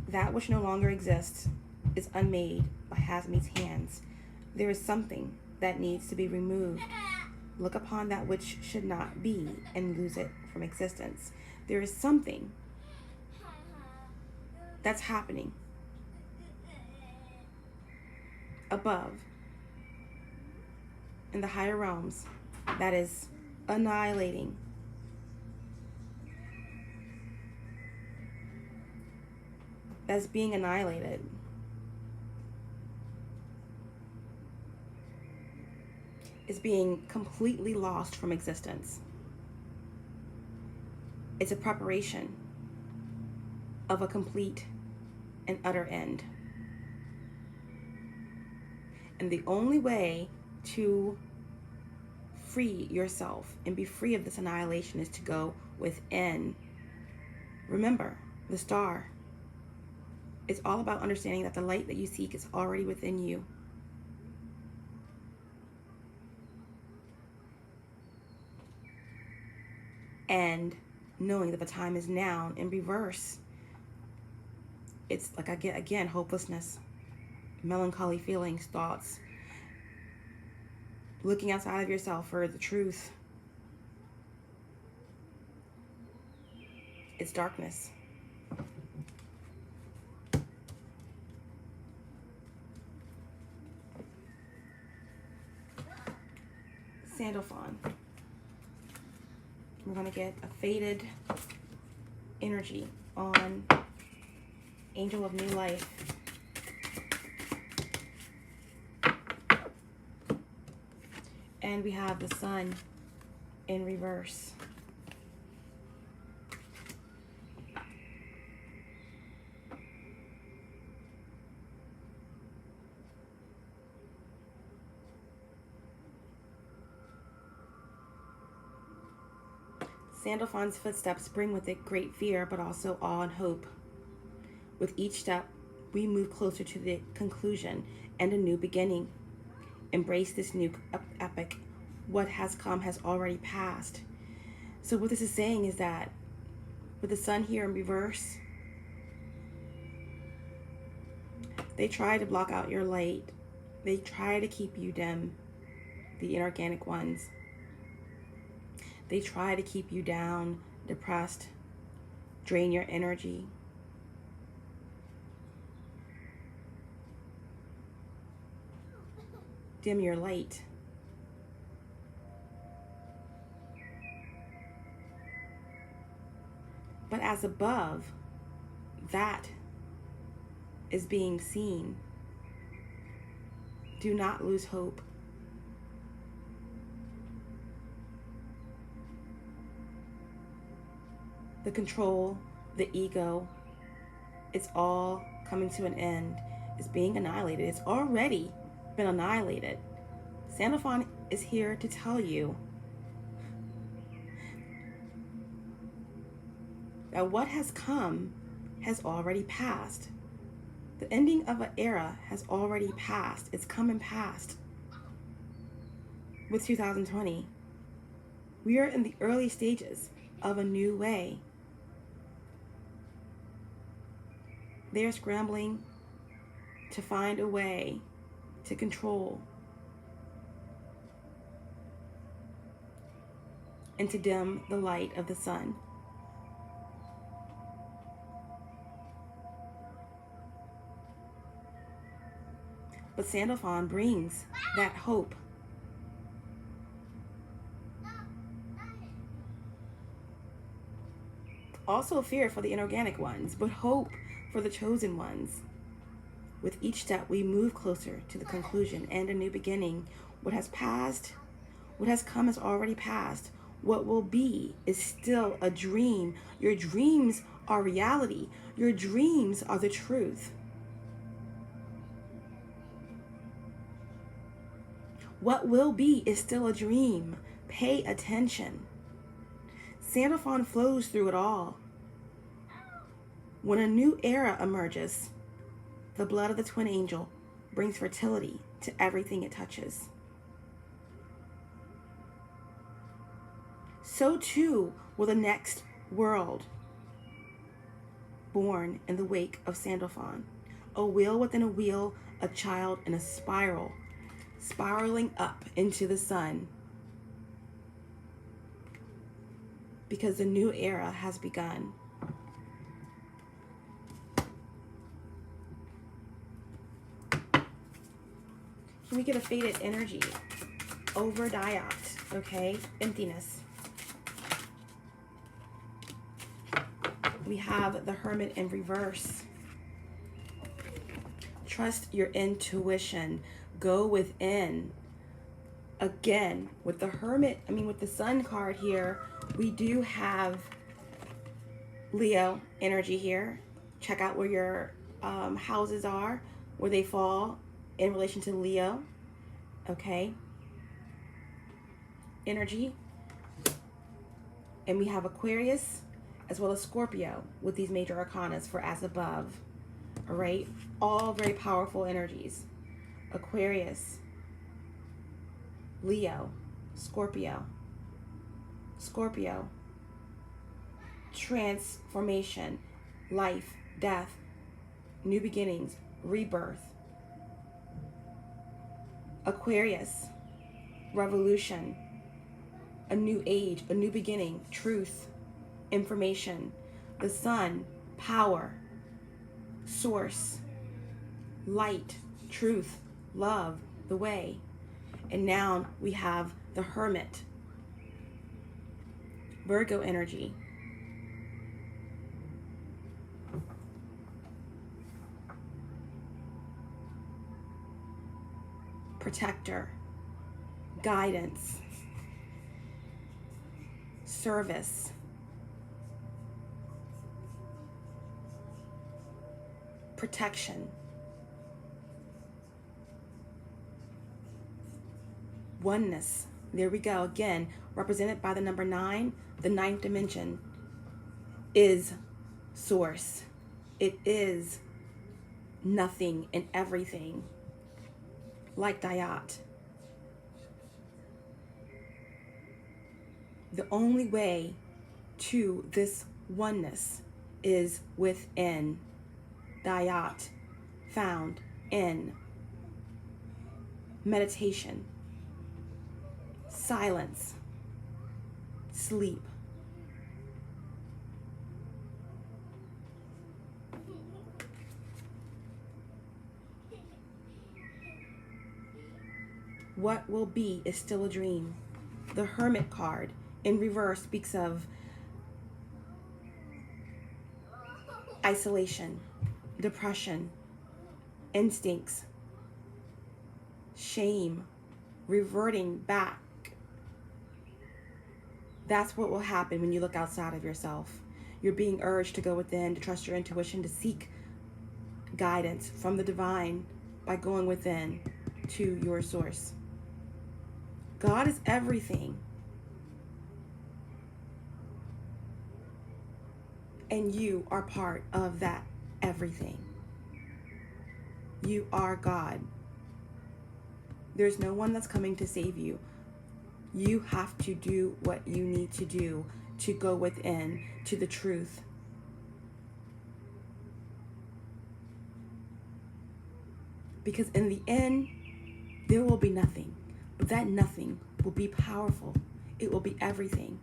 That which no longer exists is unmade by Hazmeet's hands. There is something that needs to be removed. Look upon that which should not be and lose it from existence. There is something that's happening above in the higher realms that is annihilating. That's being annihilated. Is being completely lost from existence. It's a preparation of a complete and utter end. And the only way to free yourself and be free of this annihilation is to go within. Remember, the star. It's all about understanding that the light that you seek is already within you. And knowing that the time is now in reverse. It's like I get again, hopelessness, melancholy feelings, thoughts, looking outside of yourself for the truth. It's darkness. Sandalphon. We're going to get a faded energy on Angel of New Life. And we have the Sun in reverse. Sandalphon's footsteps bring with it great fear, but also awe and hope. With each step, we move closer to the conclusion and a new beginning. Embrace this new epic. What has come has already passed. So what this is saying is that with the Sun here in reverse, they try to block out your light. They try to keep you dim, the inorganic ones. They try to keep you down, depressed, drain your energy. Dim your light. But as above, that is being seen. Do not lose hope. The control, the ego, it's all coming to an end. It's being annihilated. It's already been annihilated. Sandalphon is here to tell you that what has come has already passed. The ending of an era has already passed. It's come and passed with 2020. We are in the early stages of a new way. They are scrambling to find a way to control and to dim the light of the sun. But Sandalphon brings that hope. Also fear for the inorganic ones, but hope for the chosen ones. With each step, we move closer to the conclusion and a new beginning. What has passed, what has come has already passed. What will be is still a dream. Your dreams are reality. Your dreams are the truth. What will be is still a dream. Pay attention. Sandalphon flows through it all. When a new era emerges, the blood of the twin angel brings fertility to everything it touches. So too will the next world born in the wake of Sandalphon. A wheel within a wheel, a child in a spiral, spiraling up into the sun. Because the new era has begun. Can we get a faded energy over Diot? Okay, emptiness. We have the Hermit in reverse. Trust your intuition. Go within. Again, with the Hermit, with the Sun card here, we do have Leo energy here. Check out where your houses are, where they fall in relation to Leo. Okay. Energy. And we have Aquarius as well as Scorpio with these major arcanas for as above. All right. All very powerful energies. Aquarius, Leo, Scorpio. Scorpio. Transformation, life, death, new beginnings, rebirth. Aquarius, revolution, a new age, a new beginning, truth, information. The sun, power, source, light, truth, love, the way. And now we have the Hermit, Virgo energy. Protector, guidance, service, protection, oneness. There we go again, represented by the number 9. The 9th dimension is source. It is nothing and everything, like Diot. The only way to this oneness is within. Diot, found in meditation, silence, sleep. What will be is still a dream. The Hermit card in reverse speaks of isolation, depression, instincts, shame, reverting back. That's what will happen when you look outside of yourself. You're being urged to go within, to trust your intuition, to seek guidance from the divine by going within to your source. God is everything. And you are part of that everything. You are God. There's no one that's coming to save you. You have to do what you need to do to go within to the truth. Because in the end, there will be nothing. But that nothing will be powerful. It will be everything.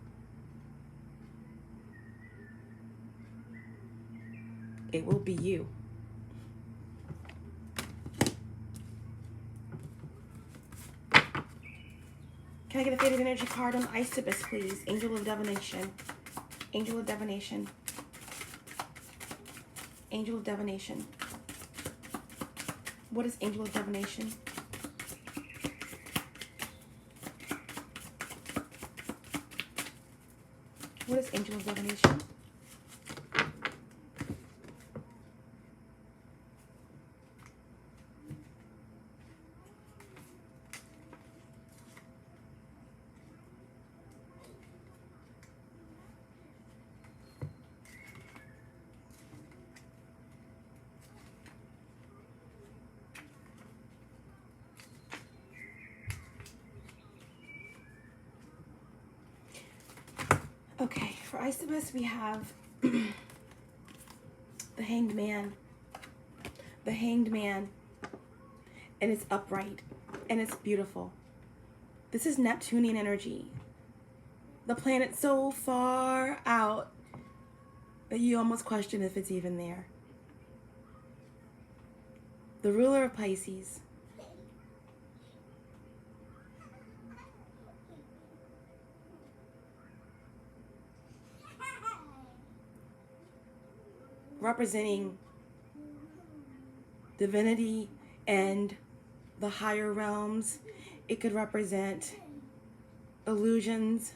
It will be you. Can I get a faded energy card on Isibus, please? Angel of Divination. Angel of Divination. Angel of Divination. What is Angel of Divination? What is Angel of Divination? Okay, for Isibus we have the Hanged Man. The Hanged Man. And it's upright. And it's beautiful. This is Neptunian energy. The planet so far out that you almost question if it's even there. The ruler of Pisces. Representing divinity and the higher realms. It could represent illusions,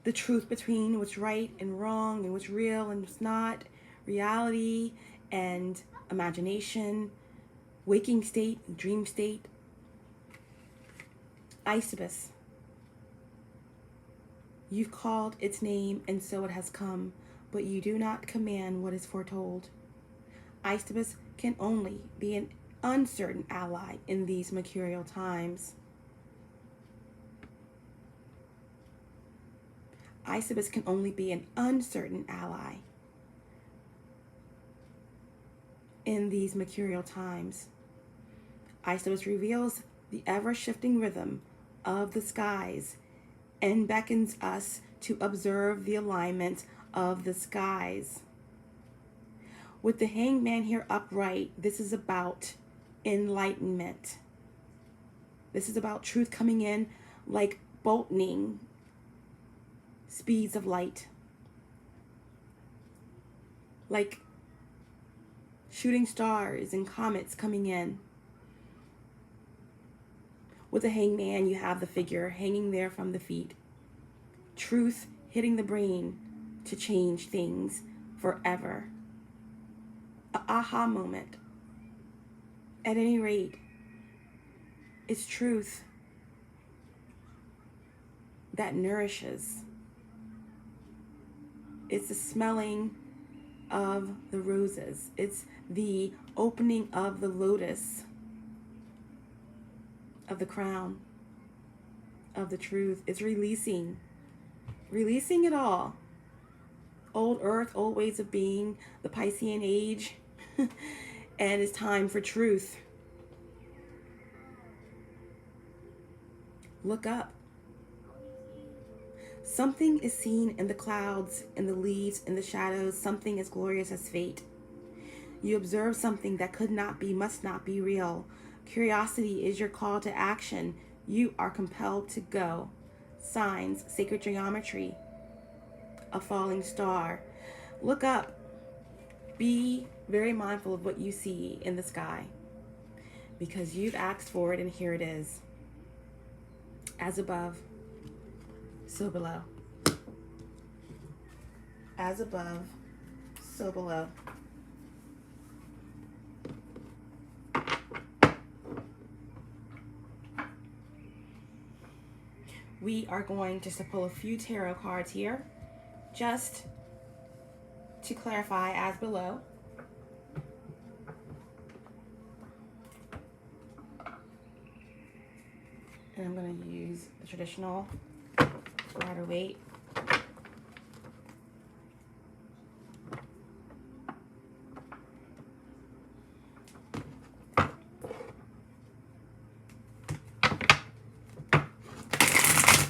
the truth between what's right and wrong and what's real and what's not, reality and imagination, waking state and dream state. Isibus, you've called its name and so it has come, but you do not command what is foretold. Isibus can only be an uncertain ally in these mercurial times. Isibus can only be an uncertain ally in these mercurial times. Isibus reveals the ever-shifting rhythm of the skies and beckons us to observe the alignment of the skies. With the Hanged Man here upright, this is about enlightenment. This is about truth coming in like lightning speeds of light. Like shooting stars and comets coming in. With the Hanged Man, you have the figure hanging there from the feet. Truth hitting the brain to change things forever. An aha moment. At any rate, it's truth that nourishes. It's the smelling of the roses. It's the opening of the lotus, of the crown, of the truth. It's releasing it all. Old earth, old ways of being, the Piscean age, and it's time for truth. Look up. Something is seen in the clouds, in the leaves, in the shadows, something as glorious as fate. You observe something that could not be, must not be real. Curiosity is your call to action. You are compelled to go. Signs, sacred geometry, a falling star. Look up. Be very mindful of what you see in the sky, because you've asked for it and here it is. As above, so below. As above, so below. We are going just to pull a few tarot cards here, just to clarify as below. And I'm going to use the traditional Rider-Waite.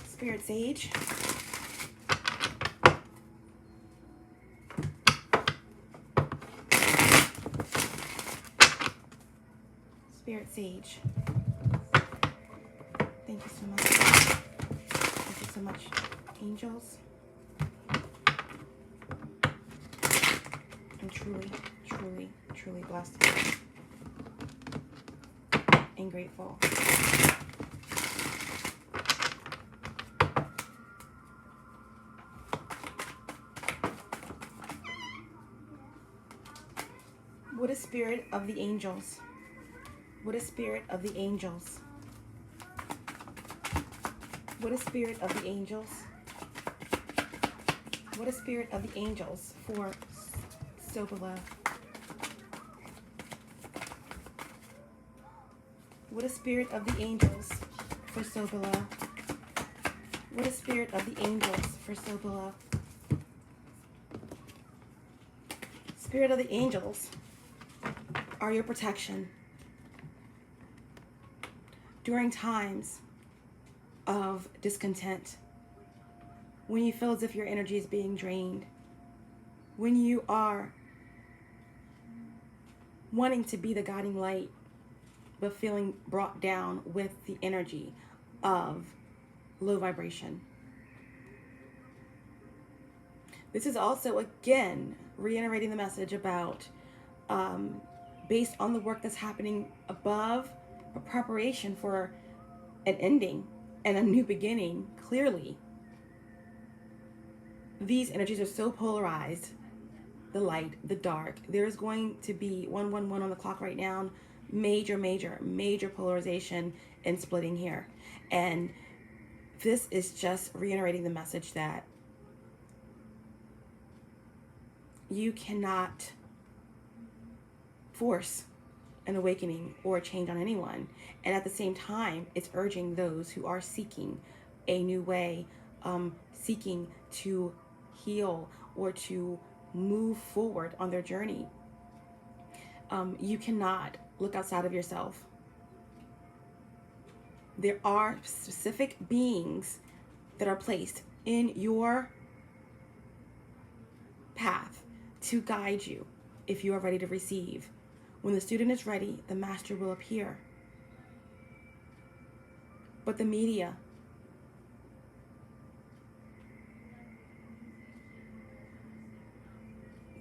Spirit Sage. Spirit Sage. Thank you so much. Thank you so much, angels. I'm truly, truly, truly blessed and grateful. What is spirit of the angels? What is spirit of the angels? What is spirit of the angels? What is spirit of the angels for Sobala? What is spirit of the angels for Sobala? What is spirit of the angels for Sobala? Spirit of the angels are your protection during times of discontent, when you feel as if your energy is being drained, when you are wanting to be the guiding light but feeling brought down with the energy of low vibration. This is also, again, reiterating the message about based on the work that's happening above, a preparation for an ending and a new beginning. Clearly, these energies are so polarized, the light, the dark. There's going to be 111 on the clock right now. Major polarization and splitting here. And this is just reiterating the message that you cannot force an awakening or a change on anyone. And at the same time, it's urging those who are seeking a new way, seeking to heal or to move forward on their journey. You cannot look outside of yourself. There are specific beings that are placed in your path to guide you if you are ready to receive. When the student is ready, the master will appear. But the media,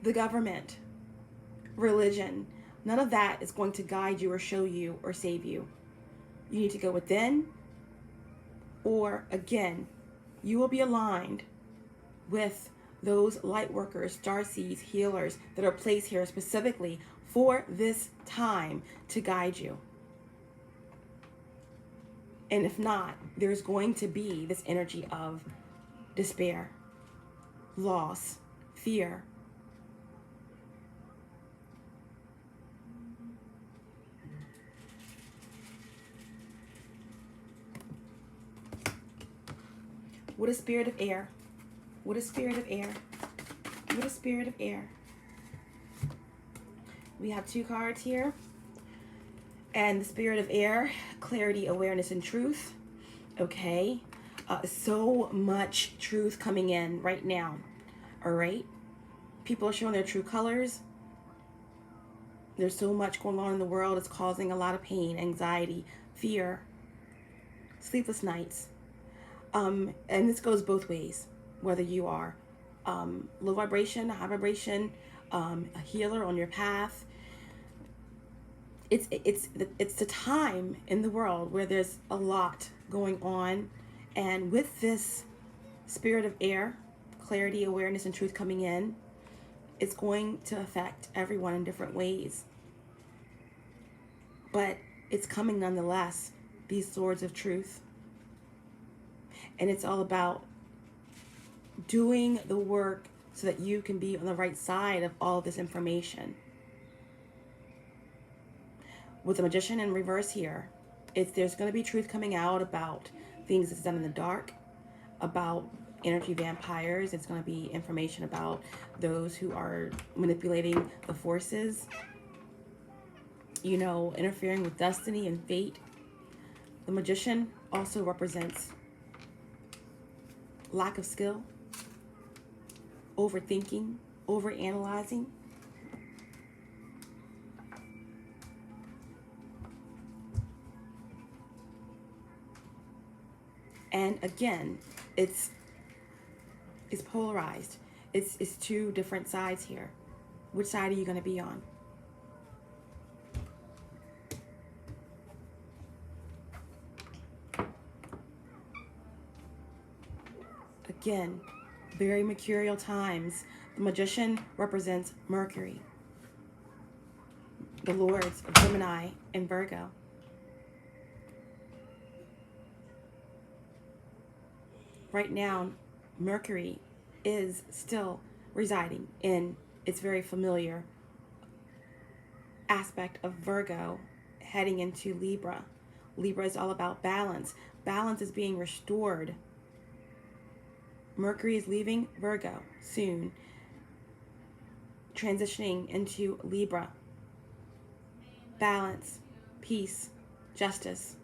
the government, religion, none of that is going to guide you or show you or save you. You need to go within, or again, you will be aligned with those light workers, starseeds, healers that are placed here specifically for this time to guide you. And if not, there's going to be this energy of despair, loss, fear. What is spirit of air? What is spirit of air? What is spirit of air? We have two cards here. And the spirit of air, clarity, awareness, and truth. Okay. So much truth coming in right now. All right. People are showing their true colors. There's so much going on in the world. It's causing a lot of pain, anxiety, fear, sleepless nights. And this goes both ways. Whether you are low vibration, high vibration, a healer on your path. It's the time in the world where there's a lot going on, and with this spirit of air, clarity, awareness, and truth coming in, it's going to affect everyone in different ways. But it's coming nonetheless, these swords of truth. And it's all about doing the work so that you can be on the right side of all this information. With the Magician in reverse here, there's going to be truth coming out about things that's done in the dark, about energy vampires. It's going to be information about those who are manipulating the forces, you know, interfering with destiny and fate. The Magician also represents lack of skill, overthinking, overanalyzing. And again, it's polarized. It's two different sides here. Which side are you going to be on? Again, very mercurial times. The Magician represents Mercury, the lords of Gemini and Virgo. Right now, Mercury is still residing in its very familiar aspect of Virgo, heading into Libra. Libra is all about balance. Balance is being restored. Mercury is leaving Virgo soon, transitioning into Libra. Balance, peace, justice.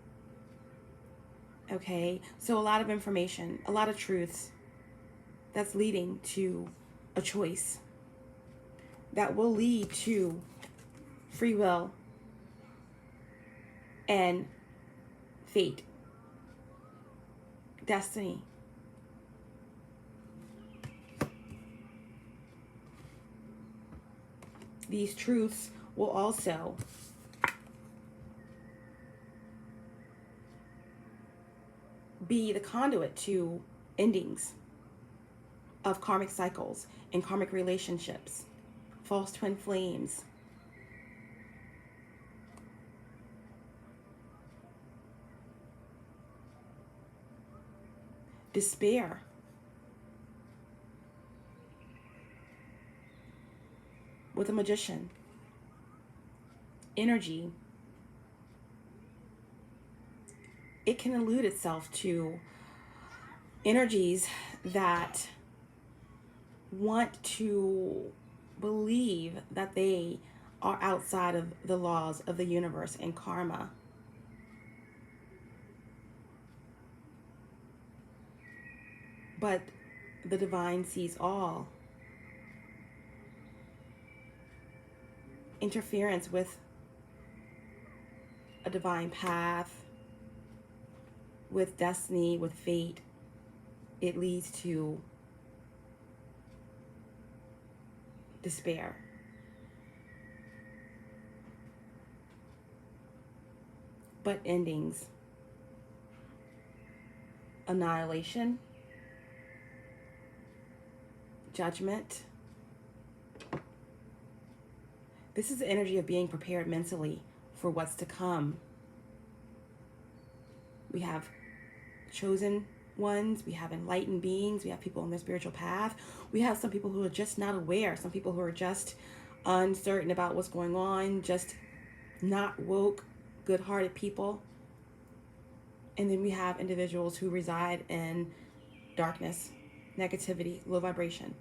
Okay, so a lot of information, a lot of truths that's leading to a choice that will lead to free will and fate, destiny. These truths will also be the conduit to endings of karmic cycles and karmic relationships, false twin flames, despair, with a Magician, energy. It can elude itself to energies that want to believe that they are outside of the laws of the universe and karma. But the divine sees all. Interference with a divine path, with destiny, with fate, it leads to despair. But endings, annihilation, judgment. This is the energy of being prepared mentally for what's to come. We have chosen ones, we have enlightened beings, we have people on their spiritual path, we have some people who are just not aware, some people who are just uncertain about what's going on, just not woke, good-hearted people. And then we have individuals who reside in darkness, negativity, low vibration.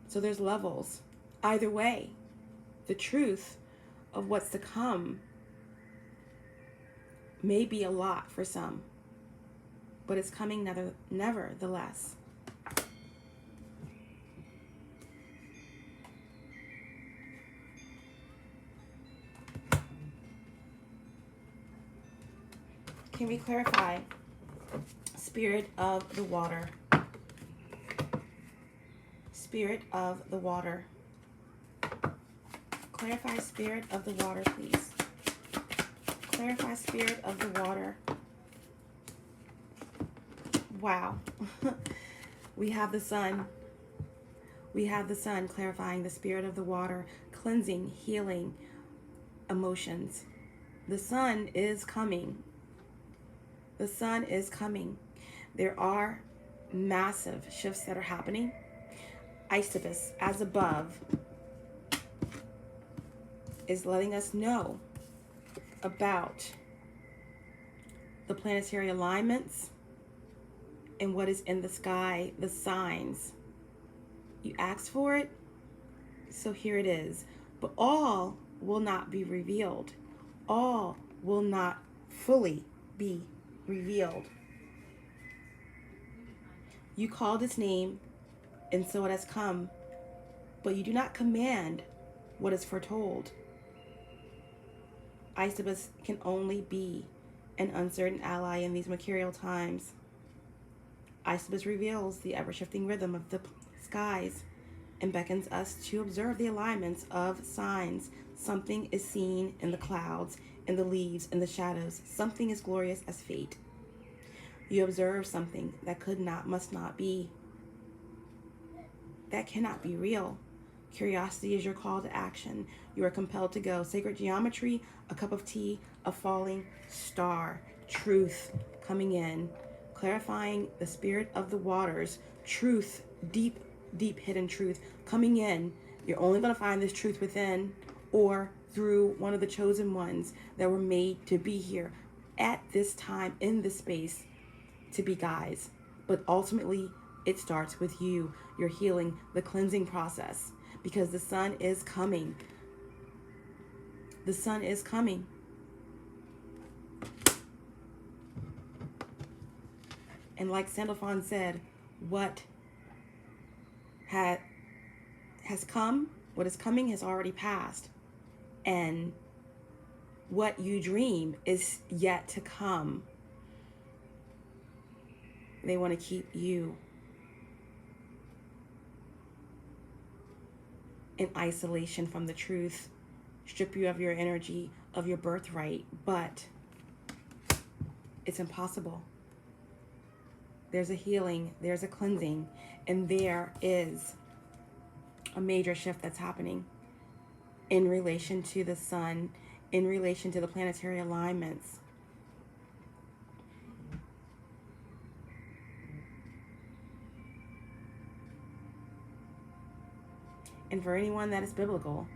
So there's levels. Either way, the truth of what's to come may be a lot for some, but it's coming nevertheless. Can we clarify spirit of the water? Spirit of the water. Clarify spirit of the water, please. Clarify spirit of the water. Wow. We have the sun. We have the sun clarifying the spirit of the water, cleansing, healing emotions. The sun is coming. The sun is coming. There are massive shifts that are happening. Isibis, as above, is letting us know about the planetary alignments and what is in the sky, the signs. You asked for it, so here it is. But all will not be revealed. All will not fully be revealed. You called his name, and so it has come, but you do not command what is foretold. Isibis can only be an uncertain ally in these mercurial times. Isobus reveals the ever-shifting rhythm of the skies and beckons us to observe the alignments of signs. Something is seen in the clouds, in the leaves, in the shadows. Something as glorious as fate. You observe something that could not, must not be, that cannot be real. Curiosity is your call to action. You are compelled to go. Sacred geometry, a cup of tea, a falling star. Truth coming in, clarifying the spirit of the waters. Truth, deep, deep hidden truth coming in. You're only going to find this truth within or through one of the chosen ones that were made to be here at this time in this space to be guides. But ultimately, it starts with you, your healing, the cleansing process, because the sun is coming. The sun is coming. And like Sandalphon said, what has come, what is coming has already passed. And what you dream is yet to come. They want to keep you in isolation from the truth, strip you of your energy, of your birthright, but it's impossible. There's a healing, there's a cleansing, and there is a major shift that's happening in relation to the sun, in relation to the planetary alignments. And for anyone that is biblical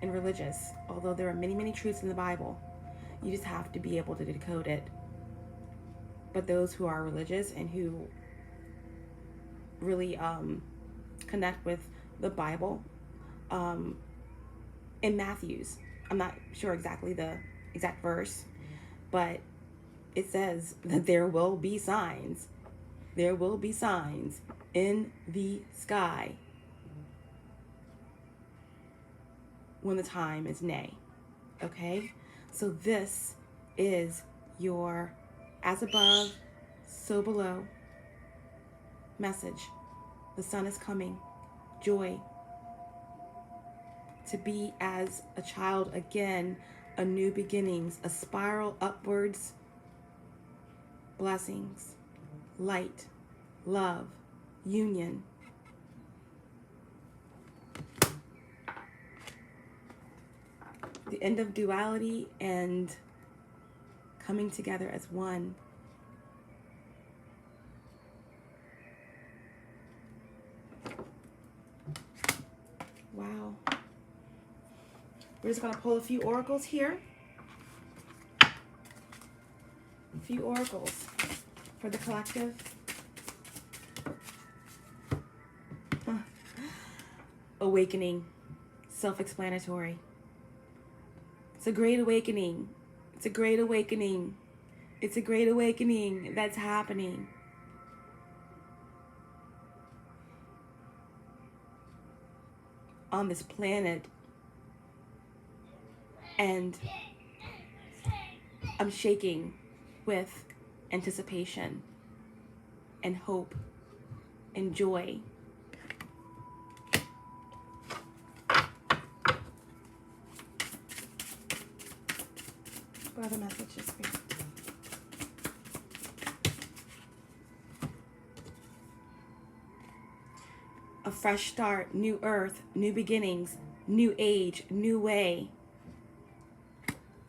and religious, although there are many, many truths in the Bible, you just have to be able to decode it. But those who are religious and who really connect with the Bible, in Matthew's, I'm not sure exactly the exact verse, but it says that there will be signs. There will be signs in the sky when the time is nay. Okay? So this is your as above, so below message. The sun is coming. Joy. To be as a child again, a new beginnings, a spiral upwards, blessings, light, love, union. The end of duality and coming together as one. Wow. We're just going to pull a few oracles here. A few oracles for the collective. Awakening. Self-explanatory. It's a great awakening. It's a great awakening. It's a great awakening that's happening. On this planet. And I'm shaking with anticipation and hope and joy. What other messages for you? A fresh start, new earth, new beginnings, new age, new way.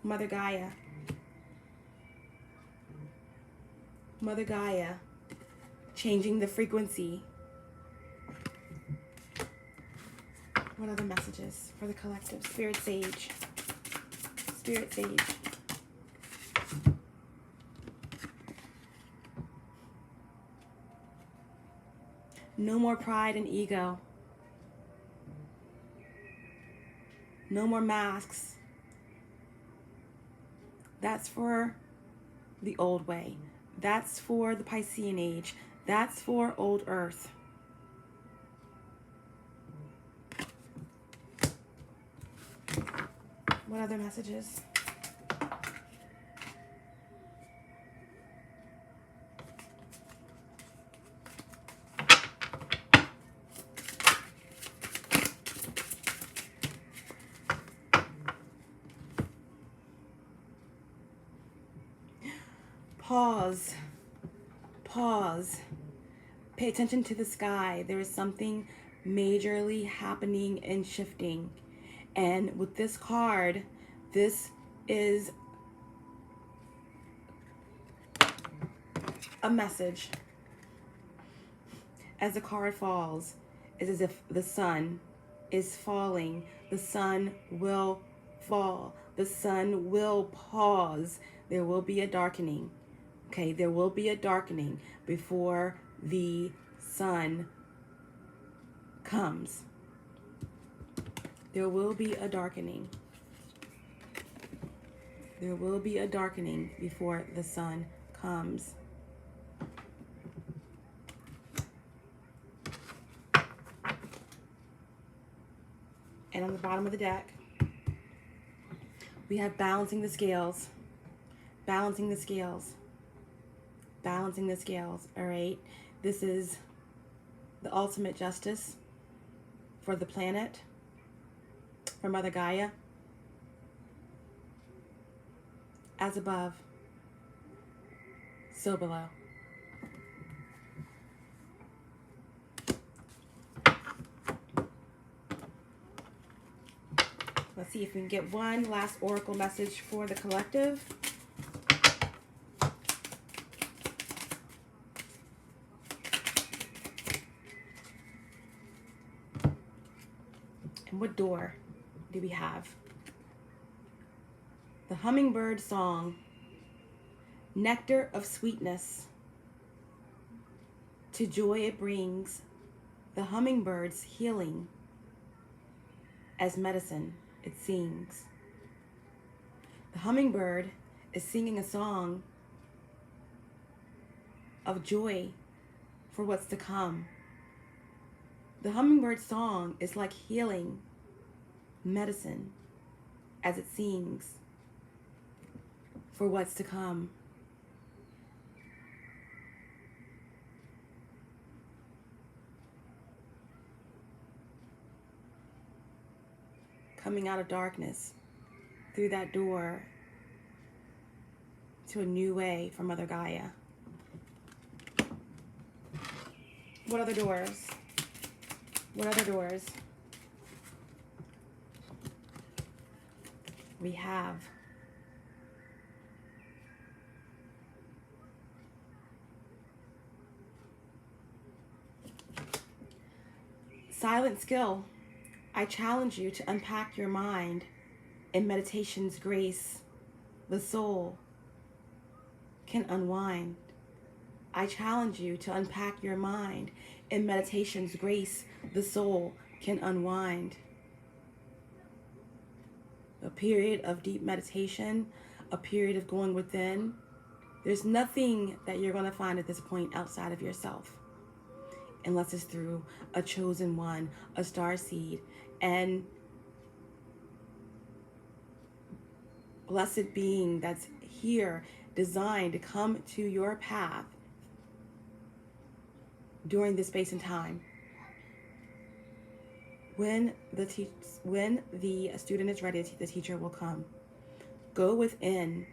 Mother Gaia. Mother Gaia. Changing the frequency. What other messages for the collective? Spirit Sage. Spirit Sage. No more pride and ego. No more masks. That's for the old way. That's for the Piscean age. That's for old earth. What other messages? Pause. Pause. Pay attention to the sky. There is something majorly happening and shifting. And with this card, this is a message. As the card falls, it's as if the sun is falling. The sun will fall. The sun will pause. There will be a darkening. Okay, there will be a darkening before the sun comes. There will be a darkening. There will be a darkening before the sun comes. And on the bottom of the deck, we have balancing the scales. Balancing the scales. Balancing the scales, all right? This is the ultimate justice for the planet, for Mother Gaia. As above, so below. Let's see if we can get one last oracle message for the collective. And what door do we have? The hummingbird song, nectar of sweetness. To joy it brings, the hummingbird's healing. As medicine it sings. The hummingbird is singing a song of joy for what's to come. The hummingbird song is like healing medicine as it sings for what's to come. Coming out of darkness through that door to a new way for Mother Gaia. What other doors? What other doors? We have silent skill. I challenge you to unpack your mind in meditation's grace. The soul can unwind. I challenge you to unpack your mind in meditation's grace. The soul can unwind. A period of deep meditation, a period of going within. There's nothing that you're going to find at this point outside of yourself, unless it's through a chosen one, a starseed, and blessed being that's here, designed to come to your path during this space and time. When the student is ready, the teacher will come. Go within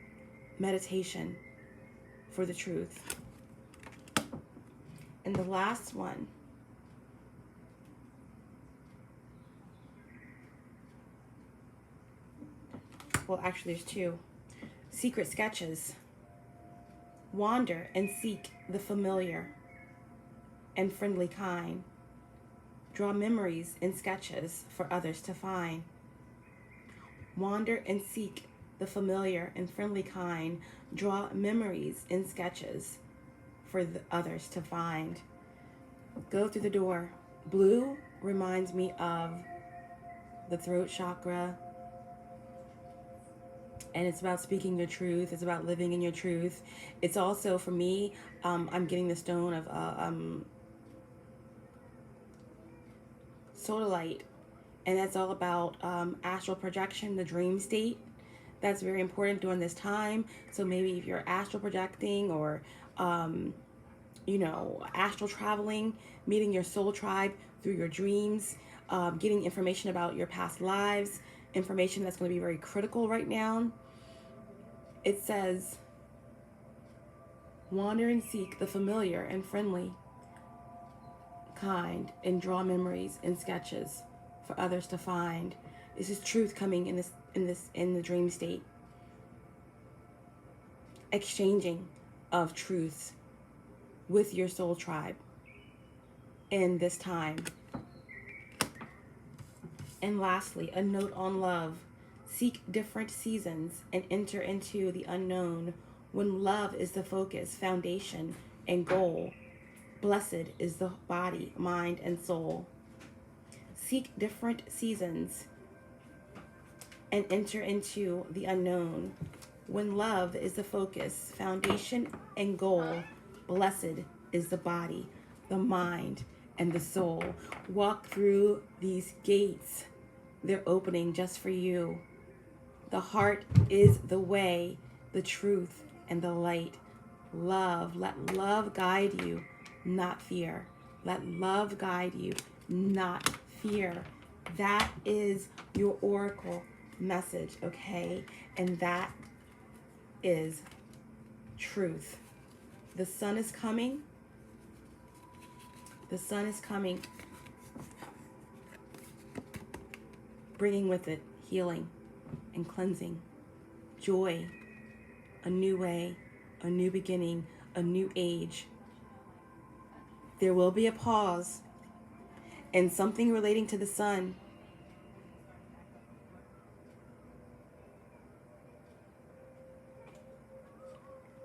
meditation for the truth. And the last one, well, actually there's two. Secret sketches. Wander and seek the familiar and friendly kind. Draw memories in sketches for others to find. Wander and seek the familiar and friendly kind. Draw memories in sketches for the others to find. Go through the door. Blue reminds me of the throat chakra. And it's about speaking your truth. It's about living in your truth. It's also, for me, I'm getting the stone of sodalite. And that's all about astral projection, the dream state. That's very important during this time. So maybe if you're astral projecting or, you know, astral traveling, meeting your soul tribe through your dreams, getting information about your past lives, information that's going to be very critical right now. It says, Wander and seek the familiar and friendly kind, and draw memories and sketches for others to find. This is truth coming in the dream state. Exchanging of truths with your soul tribe in this time. And lastly, a note on love. Seek different seasons and enter into the unknown when love is the focus, foundation, and goal. Blessed is the body, mind, and soul. Seek different seasons and enter into the unknown when love is the focus, foundation, and goal. Blessed is the body, the mind, and the soul. Walk through these gates. They're opening just for you. The heart is the way, the truth, and the light. Love. Let love guide you, not fear. Let love guide you, not fear. That is your oracle message, okay? And that is truth. The sun is coming. The sun is coming, bringing with it healing and cleansing, joy, a new way, a new beginning, a new age. There will be a pause and something relating to the sun.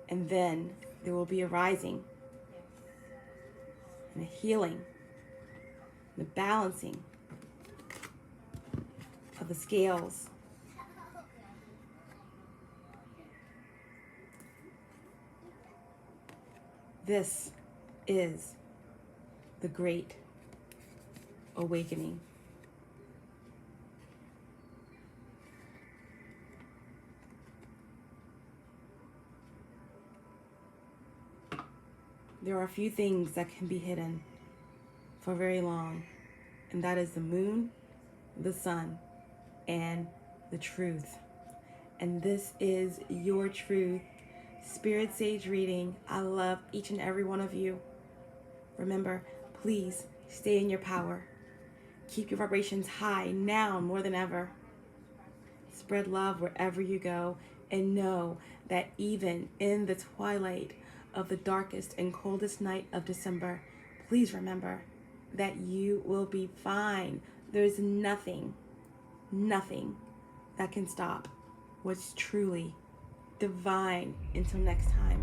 And then there will be a rising and a healing, and the balancing of the scales. This is the great awakening. There are a few things that can be hidden for very long, and that is the moon, the sun, and the truth. And this is your truth. Spirit Sage reading. I love each and every one of you. Remember, please stay in your power. Keep your vibrations high now more than ever. Spread love wherever you go, and know that even in the twilight of the darkest and coldest night of December, please remember that you will be fine. There's nothing that can stop what's truly divine. Until next time.